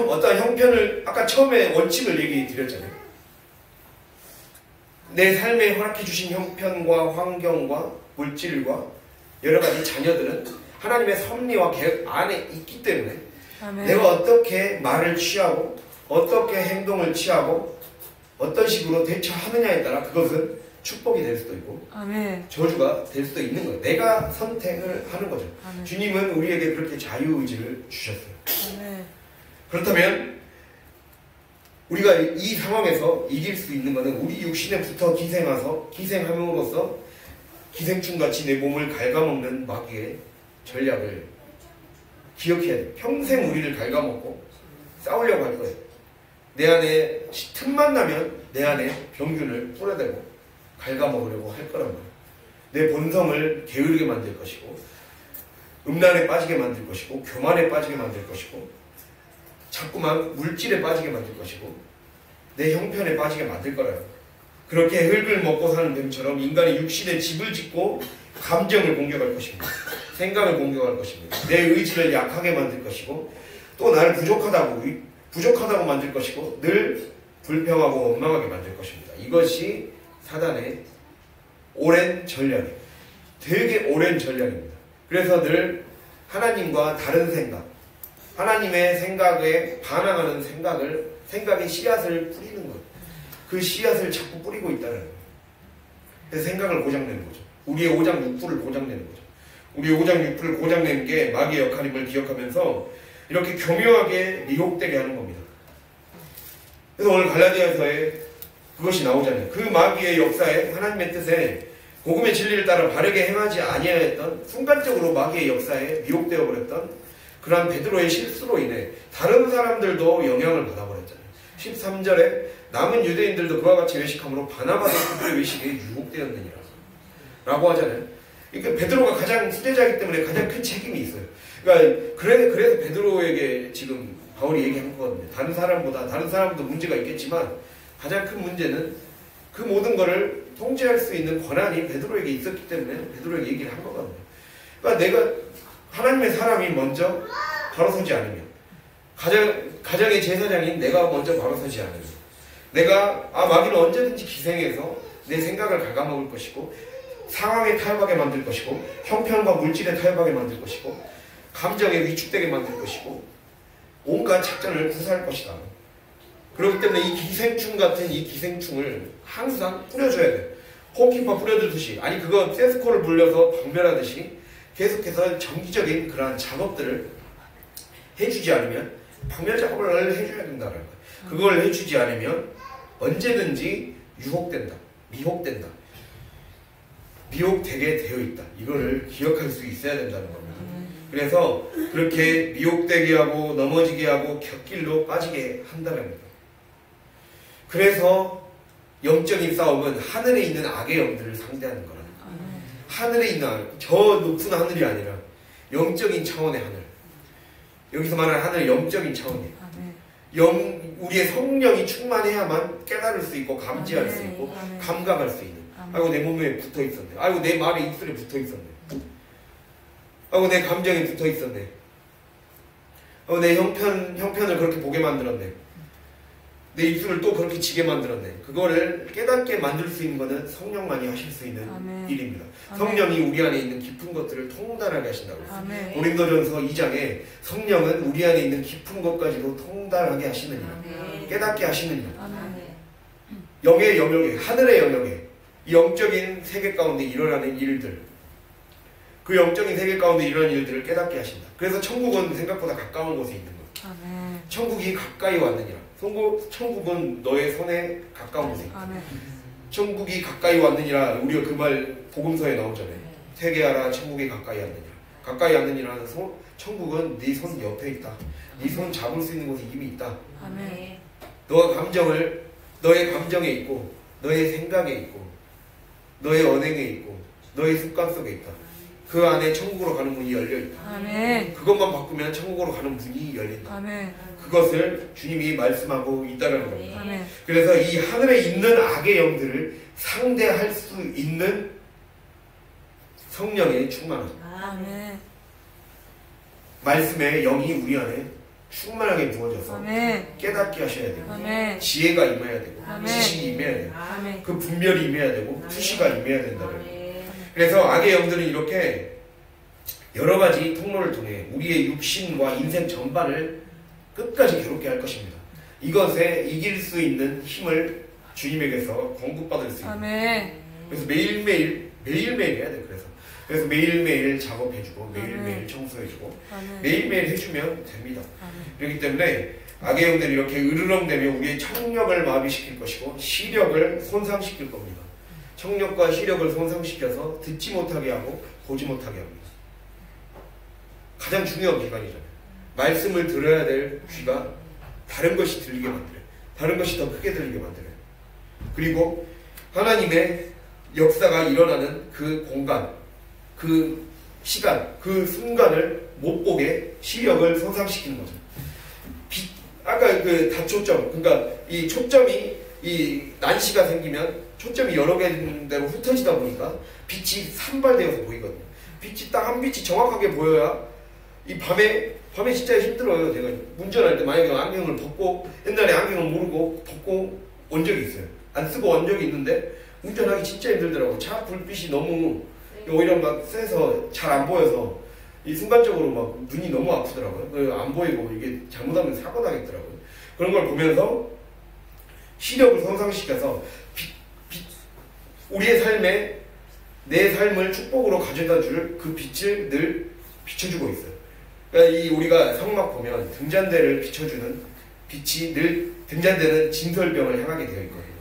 어떤 형편을 아까 처음에 원칙을 얘기 드렸잖아요. 내 삶에 허락해 주신 형편과 환경과 물질과 여러 가지 자녀들은 하나님의 섭리와 계획 안에 있기 때문에 아멘. 내가 어떻게 말을 취하고 어떻게 행동을 취하고 어떤 식으로 대처하느냐에 따라 그것은 축복이 될 수도 있고 아멘. 저주가 될 수도 있는 거예요. 내가 선택을 하는 거죠. 아멘. 주님은 우리에게 그렇게 자유의지를 주셨어요. 아멘. 그렇다면 우리가 이 상황에서 이길 수 있는 것은 우리 육신에 붙어 기생함으로써 기생충같이 내 몸을 갉아먹는 마귀의 전략을 기억해야 돼요. 평생 우리를 갉아먹고 싸우려고 할 거예요. 내 안에 틈만 나면 내 안에 병균을 뿌려대고 갉아먹으려고 할 거란 말이에요. 내 본성을 게으르게 만들 것이고 음란에 빠지게 만들 것이고, 교만에 빠지게 만들 것이고, 자꾸만 물질에 빠지게 만들 것이고, 내 형편에 빠지게 만들 거라요. 그렇게 흙을 먹고 사는 뱀처럼 인간이 육신에 집을 짓고 감정을 공격할 것입니다. 생각을 공격할 것입니다. 내 의지를 약하게 만들 것이고, 또 나를 부족하다고 만들 것이고, 늘 불평하고 원망하게 만들 것입니다. 이것이 사단의 오랜 전략이에요. 되게 오랜 전략입니다. 그래서 늘 하나님과 다른 생각, 하나님의 생각에 반항하는 생각의 씨앗을 뿌리는 것. 그 씨앗을 자꾸 뿌리고 있다는 거예요. 그래서 생각을 고장내는 거죠. 우리의 오장 육부를 고장내는 거죠. 우리의 오장 육부를 고장내는 게 마귀의 역할임을 기억하면서 이렇게 교묘하게 미혹되게 하는 겁니다. 그래서 오늘 갈라디아서에 그것이 나오잖아요. 그 마귀의 역사에 하나님의 뜻에 복음의 진리를 따라 바르게 행하지 아니하였던, 순간적으로 마귀의 역사에 미혹되어 버렸던 그러한 베드로의 실수로 인해 다른 사람들도 영향을 받아버렸잖아요. 13절에 남은 유대인들도 그와 같이 외식함으로 바나바도 그들의 외식에 유혹되었느니라 라고 하잖아요. 그러니까 베드로가 가장 수제자이기 때문에 가장 큰 책임이 있어요. 그러니까 그래서 베드로에게 지금 바울이 얘기한 거거든요. 다른 사람도 문제가 있겠지만 가장 큰 문제는 그 모든 것을 통제할 수 있는 권한이 베드로에게 있었기 때문에 베드로에게 얘기를 한 거거든요. 그러니까 내가 하나님의 사람이 먼저 바로 서지 않으면, 가정의 제사장인 내가 먼저 바로 서지 않으면, 내가 마귀는 언제든지 기생해서 내 생각을 갉아먹을 것이고, 상황에 타협하게 만들 것이고, 형편과 물질에 타협하게 만들 것이고, 감정에 위축되게 만들 것이고, 온갖 작전을 구사할 것이다. 그렇기 때문에 이 기생충 같은 이 기생충을 항상 뿌려줘야 돼. 홈키퍼 뿌려주듯이, 아니 그거 세스코를 불려서 방별하듯이 계속해서 정기적인 그러한 작업들을 해주지 않으면, 방별 작업을 해줘야 된다는 거예요. 그걸 해주지 않으면 언제든지 유혹된다, 미혹된다, 미혹되게 되어 있다. 이거를 기억할 수 있어야 된다는 겁니다. 그래서 그렇게 미혹되게 하고 넘어지게 하고 곁길로 빠지게 한다는 겁니다. 그래서 영적인 싸움은 하늘에 있는 악의 영들을 상대하는 거라는 거예요. 하늘에 있는 저 높은 하늘이 아니라 영적인 차원의 하늘. 여기서 말하는 하늘은 영적인 차원이에요. 우리의 성령이 충만해야만 깨달을 수 있고 감지할 수 있고 감각할 수 있는. 아이고 내 몸에 붙어 있었네. 아이고 내 말에 입술에 붙어 있었네. 아이고 내 감정에 붙어 있었네. 아이고 내 형편을 그렇게 보게 만들었네. 내 입술을 또 그렇게 지게 만들었네. 그거를 깨닫게 만들 수 있는 것은 성령만이 하실 수 있는 일입니다. 성령이 우리 안에 있는 깊은 것들을 통달하게 하신다고 했어요. 고린도전서 2장에 성령은 우리 안에 있는 깊은 것까지도 통달하게 하시느니라. 깨닫게 하시느니라. 영의 영역에, 하늘의 영역에, 이 영적인 세계 가운데 일어나는 일들, 그 영적인 세계 가운데 일어나는 일들을 깨닫게 하신다. 그래서 천국은 생각보다 가까운 곳에 있는 거예요. 천국이 가까이 왔느니라. 천국은 너의 손에 가까운 곳에 있다. 천국이 가까이 왔느니라. 우리가 그 말 복음서에 나오잖아요. 세계하라 천국이 가까이 왔느니라. 가까이 왔느니라는 천국은 네 손 옆에 있다. 네 손 잡을 수 있는 곳에 이미 있다. 너의 감정에 있고, 너의 생각에 있고, 너의 언행에 있고, 너의 습관 속에 있다. 그 안에 천국으로 가는 문이 열려있다. 그것만 바꾸면 천국으로 가는 문이 열린다. 그것을 주님이 말씀하고 있다는 겁니다. 그래서 이 하늘에 있는 악의 영들을 상대할 수 있는 성령의 충만함, 말씀의 영이 우리 안에 충만하게 부어져서 깨닫게 하셔야 되고, 지혜가 임해야 되고, 지식이 임해야 되고, 그 분별이 임해야 되고, 투시가 임해야 된다는 거예요. 그래서 악의 영들은 이렇게 여러 가지 통로를 통해 우리의 육신과 인생 전반을 끝까지 괴롭게 할 것입니다. 이것에 이길 수 있는 힘을 주님에게서 공급받을 수 있는. 그래서 매일매일 해야 돼요. 그래서 매일매일 작업해주고, 매일매일 청소해주고, 매일매일 해주면 됩니다. 그렇기 때문에 악의 영들이 이렇게 으르렁대며 우리의 청력을 마비시킬 것이고, 시력을 손상시킬 겁니다. 청력과 시력을 손상시켜서 듣지 못하게 하고 보지 못하게 합니다. 가장 중요한 기관이잖아요. 말씀을 들어야 될 귀가 다른 것이 들리게 만들어요. 다른 것이 더 크게 들리게 만들어요. 그리고 하나님의 역사가 일어나는 그 공간, 그 시간, 그 순간을 못 보게 시력을 손상시키는 거죠. 아까 그 다초점, 그러니까 이 초점이 이 난시가 생기면 초점이 여러 개대로 흩어지다 보니까 빛이 산발되어서 보이거든요. 빛이 딱 한 빛이 정확하게 보여야 이 밤에 진짜 힘들어요. 제가 운전할 때 만약에 안경을 벗고, 옛날에 안경을 모르고 벗고 온 적이 있어요. 안 쓰고 온 적이 있는데 운전하기 진짜 힘들더라고요. 차 불빛이 너무 오히려 막 세서 잘 안 보여서 이 순간적으로 막 눈이 너무 아프더라고요. 안 보이고 이게 잘못하면 사고 나겠더라고요. 그런 걸 보면서 시력을 손상시켜서 우리의 삶에 내 삶을 축복으로 가져다 줄 그 빛을 늘 비춰주고 있어요. 그러니까 이 우리가 성막 보면 등잔대를 비춰주는 빛이 늘 등잔대는 진설병을 향하게 되어 있거든요.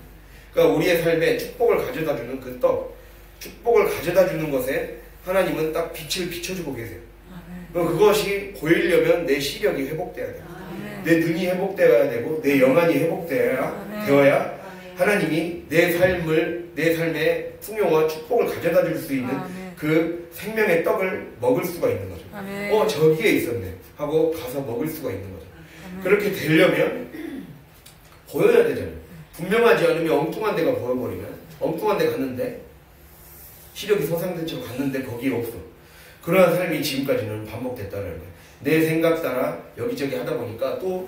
그러니까 우리의 삶에 축복을 가져다 주는 그 떡, 축복을 가져다 주는 것에 하나님은 딱 빛을 비춰주고 계세요. 그럼 그것이 보이려면 내 시력이 회복돼야 돼요. 내 눈이 회복되어야 되고 내 영안이 회복되어야 하나님이 내 삶의 풍요와 축복을 가져다 줄 수 있는 그 생명의 떡을 먹을 수가 있는 거죠. 저기에 있었네 하고 가서 먹을 수가 있는 거죠. 그렇게 되려면 보여야 되잖아요. 분명하지 않으면 엉뚱한 데가 보여버리면, 엉뚱한 데 갔는데 시력이 손상된 척 갔는데 거기 없어. 그러한 삶이 지금까지는 반복됐다는 거예요. 내 생각 따라 여기저기 하다 보니까 또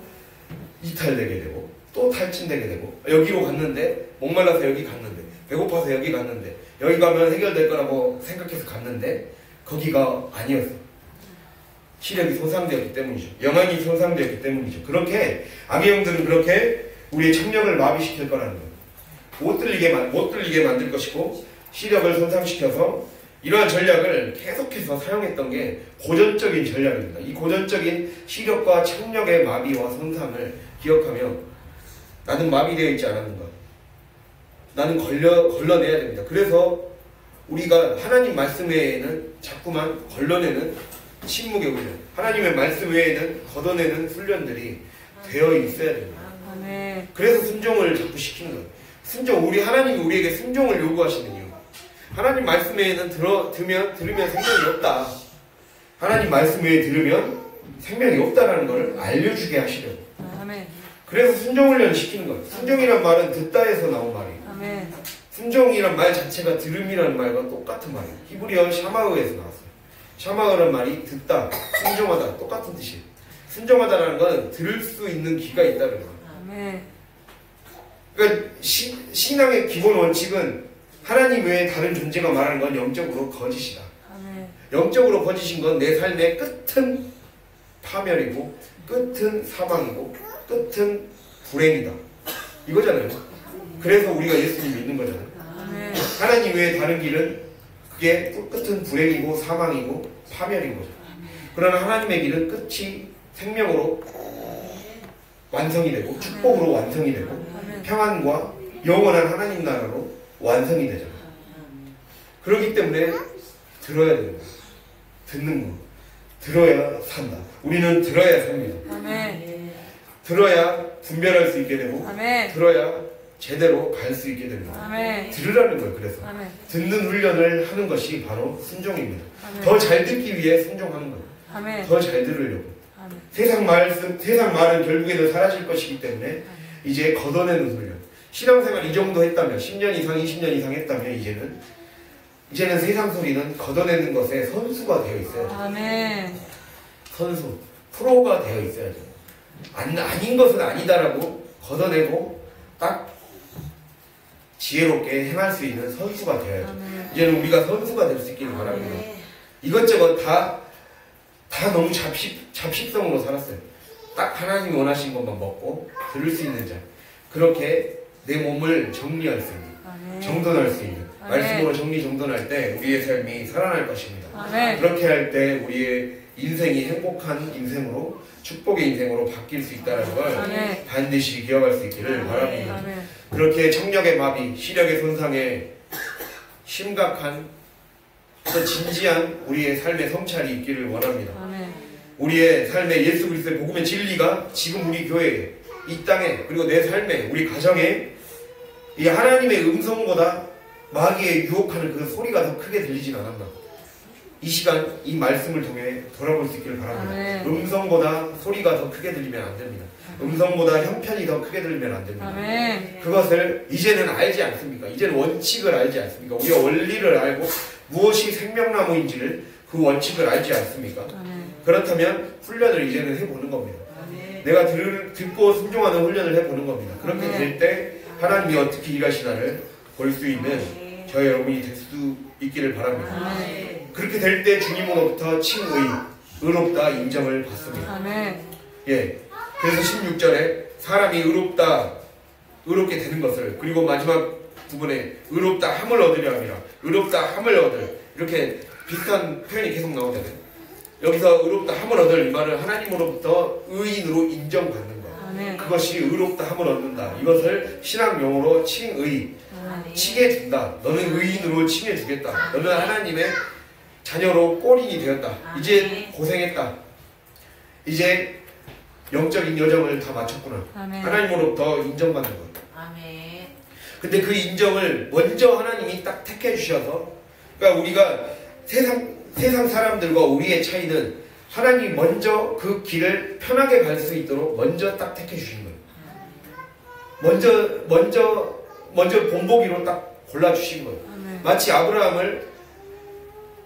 이탈되게 되고 또 탈진되게 되고, 여기로 갔는데 목말라서 여기 갔는데, 배고파서 여기 갔는데, 여기 가면 해결될 거라고 생각해서 갔는데 거기가 아니었어. 시력이 손상되었기 때문이죠. 영안이 손상되었기 때문이죠. 그렇게 악의 영들은 그렇게 우리의 청력을 마비시킬 거라는 거예요. 못 들리게 만들 것이고, 시력을 손상시켜서 이러한 전략을 계속해서 사용했던 게 고전적인 전략입니다. 이 고전적인 시력과 청력의 마비와 손상을 기억하며 나는 마비되어 있지 않았는가? 나는 걸러내야 됩니다. 그래서 우리가 하나님 말씀 외에는 자꾸만 걸러내는 침묵의 훈련, 하나님의 말씀 외에는 걷어내는 훈련들이 되어 있어야 됩니다. 그래서 순종을 자꾸 시키는 거예요. 우리 하나님이 우리에게 순종을 요구하시는 이유. 하나님 말씀 외에는 들으면 생명이 없다. 하나님 말씀 외에 들으면 생명이 없다라는 걸 알려주게 하시려고. 그래서 순종훈련 시키는 거예요. 순종이란 말은 듣다에서 나온 말이에요. 순종이란 말 자체가 들음이라는 말과 똑같은 말이에요. 히브리어 샤마흐에서 나왔어요. 샤마흐란 말이 듣다, 순종하다 똑같은 뜻이에요. 순종하다라는 건 들을 수 있는 귀가 있다는 거예요. 그러니까 신앙의 기본 원칙은 하나님 외에 다른 존재가 말하는 건 영적으로 거짓이다. 영적으로 거짓인 건 내 삶의 끝은 파멸이고 끝은 사망이고 끝은 불행이다. 이거잖아요. 그래서 우리가 예수님 믿는 거잖아요. 하나님 외에 다른 길은 그게 끝은 불행이고 사망이고 파멸인 거죠. 그러나 하나님의 길은 끝이 생명으로 완성이 되고 축복으로 완성이 되고 평안과 영원한 하나님 나라로 완성이 되잖아요. 그렇기 때문에 들어야 됩니다. 듣는 거. 들어야 산다. 우리는 들어야 삽니다. 들어야 분별할 수 있게 되고 들어야 제대로 갈 수 있게 됩니다. 들으라는 거예요. 그래서 듣는 훈련을 하는 것이 바로 순종입니다. 더 잘 듣기 위해 순종하는 거예요. 더 잘 들으려고. 세상 말은 결국에는 사라질 것이기 때문에 이제 걷어내는 훈련. 신앙생활 이 정도 했다면, 10년 이상, 20년 이상 했다면 이제는 세상 소리는 걷어내는 것에 선수가 되어 있어야죠. 선수, 프로가 되어 있어야죠. 아닌 것은 아니다라고 걷어내고 딱 지혜롭게 행할 수 있는 선수가 되어야죠. 이제는 우리가 선수가 될 수 있기를 바랍니다. 이것저것 다 너무 잡식성으로 살았어요. 딱 하나님이 원하신 것만 먹고 들을 수 있는 자. 그렇게 내 몸을 정리할 수 있는, 정돈할 수 있는, 말씀으로 정돈할 때 우리의 삶이 살아날 것입니다. 그렇게 할 때 우리의 인생이 행복한 인생으로, 축복의 인생으로 바뀔 수 있다는 걸 반드시 기억할 수 있기를 바랍니다. 그렇게 청력의 마비, 시력의 손상에 심각한 또 진지한 우리의 삶의 성찰이 있기를 원합니다. 우리의 삶에 예수 그리스도의 복음의 진리가 지금 우리 교회에, 이 땅에, 그리고 내 삶에, 우리 가정에 이 하나님의 음성보다 마귀의 유혹하는 그 소리가 더 크게 들리진 않았나. 이 시간 이 말씀을 통해 돌아볼 수 있기를 바랍니다. 아멘. 음성보다 소리가 더 크게 들리면 안 됩니다. 음성보다 형편이 더 크게 들리면 안 됩니다. 아멘. 그것을 이제는 알지 않습니까? 이제는 원칙을 알지 않습니까? 우리가 원리를 알고 무엇이 생명나무인지를 그 원칙을 알지 않습니까? 아멘. 그렇다면 훈련을 이제는 해보는 겁니다. 내가 듣고 순종하는 훈련을 해보는 겁니다. 그렇게 될 때 하나님이 어떻게 일하시나를 볼 수 있는 저희 여러분이 될 수 있기를 바랍니다. 아멘. 그렇게 될 때 주님으로부터 칭의, 의롭다 인정을 받습니다. 아멘. 예. 그래서 16절에 사람이 의롭게 되는 것을, 그리고 마지막 부분에 의롭다 함을 얻으려 함이라, 의롭다 함을 얻을, 이렇게 비슷한 표현이 계속 나오잖아요. 여기서 의롭다 함을 얻을, 이 말은 하나님으로부터 의인으로 인정받는 것. 아멘. 그것이 의롭다 함을 얻는다. 이것을 신학 용어로 칭의, 칭해준다. 너는 의인으로 칭해주겠다. 너는 하나님의 자녀로 꼬린이 되었다. 이제 고생했다. 이제 영적인 여정을 다 마쳤구나. 아멘. 하나님으로부터 인정받는 것. 아멘. 근데 그 인정을 먼저 하나님이 딱 택해 주셔서, 그러니까 우리가 세상 사람들과 우리의 차이는 하나님이 먼저 그 길을 편하게 갈 수 있도록 먼저 딱 택해 주신 거예요. 먼저 본보기로 딱 골라 주신 거예요. 아멘. 마치 아브라함을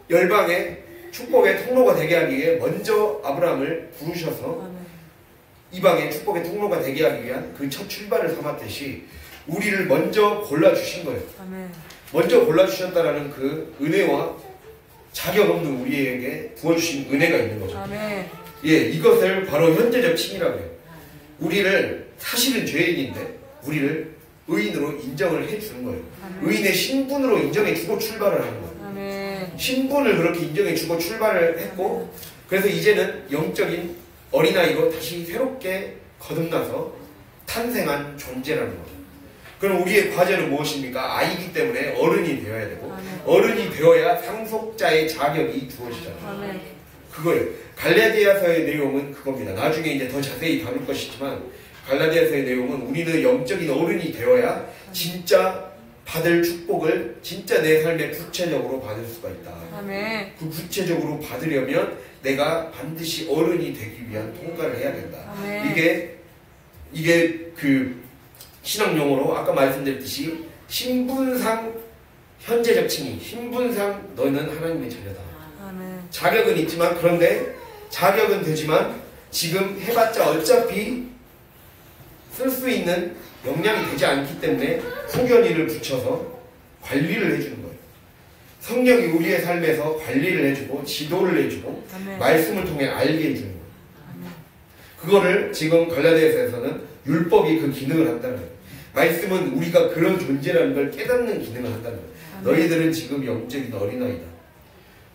열방의 축복의 통로가 되게 하기 위해 먼저 아브라함을 부르셔서 아멘. 이방의 축복의 통로가 되게 하기 위한 그 첫 출발을 삼았듯이 우리를 먼저 골라주신 거예요. 아멘. 먼저 골라주셨다라는 그 은혜와 자격 없는 우리에게 부어주신 은혜가 있는 거죠. 아멘. 예, 이것을 바로 현재적 칭이라고 해요. 우리를, 사실은 죄인인데 우리를 의인으로 인정을 해주는 거예요. 아멘. 의인의 신분으로 인정해주고 출발을 하는 거예요. 아멘. 신분을 그렇게 인정해주고 출발을 했고, 그래서 이제는 영적인 어린아이로 다시 새롭게 거듭나서 탄생한 존재라는 거죠. 그럼 우리의 과제는 무엇입니까? 아이기 때문에 어른이 되어야 되고, 아멘. 어른이 되어야 상속자의 자격이 주어지잖아요. 아멘. 그거예요. 갈라디아서의 내용은 그겁니다. 나중에 이제 더 자세히 다룰 것이지만, 갈라디아서의 내용은 우리는 영적인 어른이 되어야 진짜 받을 축복을 진짜 내 삶에 구체적으로 받을 수가 있다. 아멘. 그 구체적으로 받으려면 내가 반드시 어른이 되기 위한 통과를 해야 된다. 아멘. 이게 그 신학 용어로 아까 말씀드렸듯이 신분상 현재적 칭의, 신분상 너는 하나님의 자녀다. 아멘. 자격은 있지만, 그런데 자격은 되지만 지금 해봤자 어차피 쓸 수 있는 역량이 되지 않기 때문에 후견인을 붙여서 관리를 해주는 거예요. 성령이 우리의 삶에서 관리를 해주고 지도를 해주고 아멘. 말씀을 통해 알게 해주는 거예요. 아멘. 그거를 지금 갈라디아서에서는 율법이 그 기능을 한다는 거예요. 말씀은 우리가 그런 존재라는 걸 깨닫는 기능을 한다는 거예요. 아멘. 너희들은 지금 영적인 어린아이다.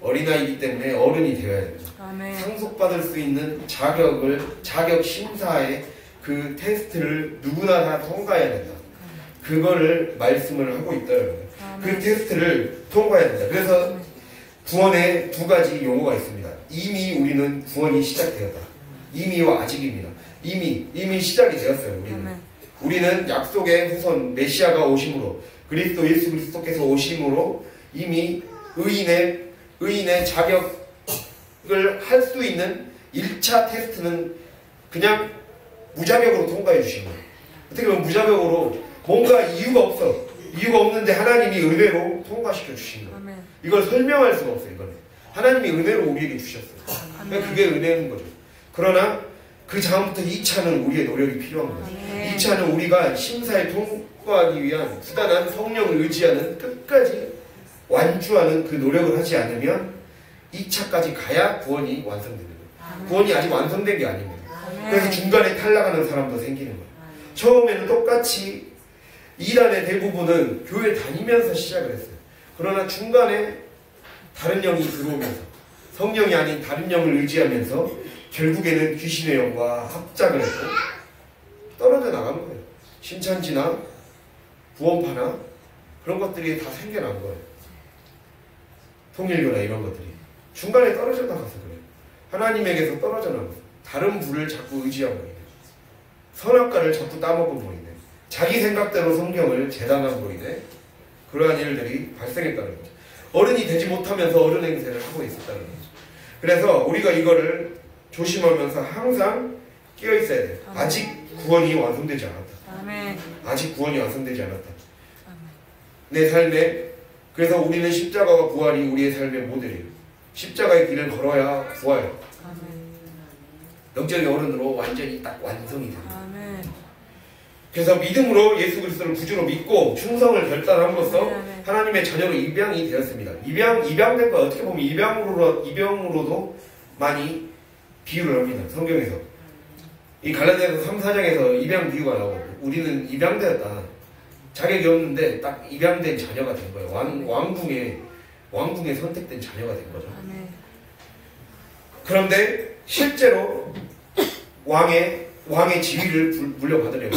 어린아이기 때문에 어른이 되어야 됩니다. 아멘. 상속받을 수 있는 자격 심사의 그 테스트를 누구나 다 통과해야 된다. 그거를 말씀을 하고 있더라고요. 그 테스트를 통과해야 된다. 그래서 구원에 두 가지 용어가 있습니다. 이미 우리는 구원이 시작되었다. 이미와 아직입니다. 이미 시작이 되었어요. 우리는 약속의 후손 메시아가 오심으로, 그리스도 예수 그리스도께서 오심으로 이미 의인의 자격을 할 수 있는 1차 테스트는 그냥 무자격으로 통과해 주신 거예요. 어떻게 보면 무자격으로 뭔가 이유가 없는데 하나님이 은혜로 통과시켜 주신 거예요. 아멘. 이걸 설명할 수가 없어요. 이거는 하나님이 은혜로 우리에게 주셨어요. 그러니까 그게 은혜인 거죠. 그러나 그 다음부터 2차는 우리의 노력이 필요한 거예요. 아멘. 2차는 우리가 심사에 통과하기 위한 부단한 성령을 의지하는, 끝까지 완주하는 그 노력을 하지 않으면 2차까지 가야 구원이 완성되는 거예요. 구원이 아직 완성된 게 아닙니다. 그래서 중간에 탈락하는 사람도 생기는 거예요. 처음에는 똑같이 이란의 대부분은 교회 다니면서 시작을 했어요. 그러나 중간에 다른 영이 들어오면서, 성령이 아닌 다른 영을 의지하면서 결국에는 귀신의 영과 합작을 했고 떨어져 나간 거예요. 신천지나 구원파나 그런 것들이 다 생겨난 거예요. 통일교나 이런 것들이 중간에 떨어져 나가서 그래요. 하나님에게서 떨어져 나가서 다른 불을 자꾸 의지한 거예요. 선악과를 자꾸 따먹은 거이네. 자기 생각대로 성경을 재단한 거이네. 그러한 일들이 발생했다는 거죠. 어른이 되지 못하면서 어른 행세를 하고 있었다는 거죠. 그래서 우리가 이거를 조심하면서 항상 깨어 있어야 돼요. 아직 구원이 완성되지 않았다. 아멘. 아직 구원이 완성되지 않았다. 아멘. 내 삶에, 그래서 우리는 십자가와 부활이 우리의 삶의 모델이에요. 십자가의 길을 걸어야 구해요. 아멘. 영적인 어른으로 완전히 딱 완성이 됩니다. 아멘. 그래서 믿음으로 예수 그리스도를 구주로 믿고 충성을 결단함으로써 아멘. 하나님의 자녀로 입양이 되었습니다. 입양된 거 어떻게 보면 입양으로도 많이 비유를 합니다. 성경에서. 이 갈라디아서 3, 4장에서 입양 비유가 나오고, 우리는 입양되었다. 자격이 없는데 딱 입양된 자녀가 된 거예요. 왕궁에 선택된 자녀가 된 거죠. 아멘. 그런데 실제로 왕의 지위를 물려받으려면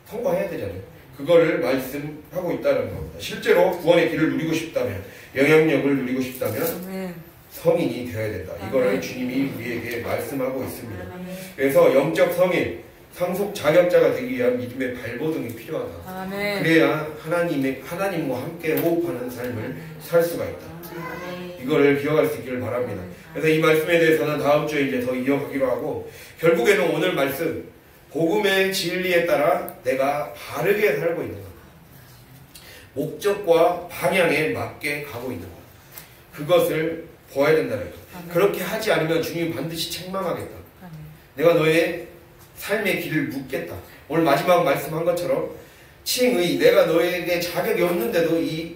통과해야 되잖아요. 그거를 말씀하고 있다는 겁니다. 실제로 구원의 길을 누리고 싶다면, 영향력을 누리고 싶다면 아멘. 성인이 되어야 된다. 이거를 아멘. 주님이 우리에게 말씀하고 있습니다. 아멘. 그래서 영적 성인, 상속 자격자가 되기 위한 믿음의 발버둥이 필요하다. 아멘. 그래야 하나님과 함께 호흡하는 삶을 살 수가 있다. 이거를 기억할 수 있기를 바랍니다. 그래서 이 말씀에 대해서는 다음 주에 이제 더 이어가기로 하고, 결국에는 오늘 말씀, 복음의 진리에 따라 내가 바르게 살고 있는 것, 목적과 방향에 맞게 가고 있는 것, 그것을 보아야 된다는 것. 그렇게 하지 않으면 주님이 반드시 책망하겠다. 내가 너의 삶의 길을 묻겠다. 오늘 마지막 말씀한 것처럼 칭의, 내가 너에게 자격이 없는데도 이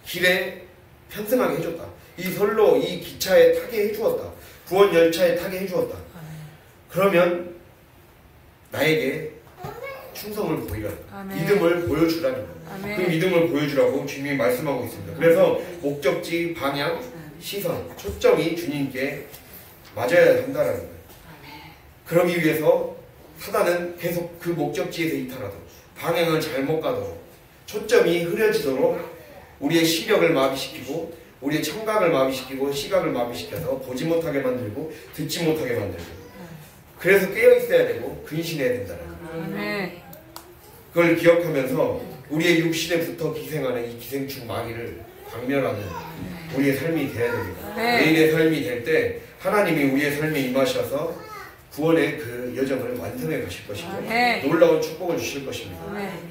길에 편승하게 해줬다. 이 선로, 이 기차에 타게 해주었다. 구원 열차에 타게 해주었다. 그러면 나에게 충성을 보이라는, 믿음을 보여주라는 거예요. 그 믿음을 보여주라고 주님이 말씀하고 있습니다. 그래서 목적지, 방향, 시선, 초점이 주님께 맞아야 한다라는 거예요. 그러기 위해서 사단은 계속 그 목적지에서 이탈하도록, 방향을 잘못 가도록, 초점이 흐려지도록 우리의 시력을 마비시키고, 우리의 청각을 마비시키고, 시각을 마비시켜서 보지 못하게 만들고, 듣지 못하게 만들고, 그래서 깨어 있어야 되고 근신해야 된다는 거예요. 그걸 기억하면서 우리의 육신에 붙어 기생하는 이 기생충 마귀를 박멸하는 우리의 삶이 되어야 됩니다. 개인의 삶이 될 때 하나님이 우리의 삶에 임하셔서 구원의 그 여정을 완성해 가실 것이고, 놀라운 축복을 주실 것입니다.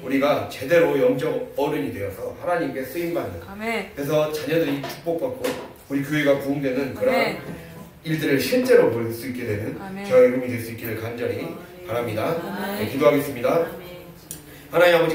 우리가 제대로 영적 어른이 되어서 하나님께 쓰임받는, 그래서 자녀들이 축복받고 우리 교회가 부흥되는 그런 일들을 실제로 볼 수 있게 되는 저와 여러분이 될 수 있기를 간절히 바랍니다. 네, 기도하겠습니다. 하나님 아버지,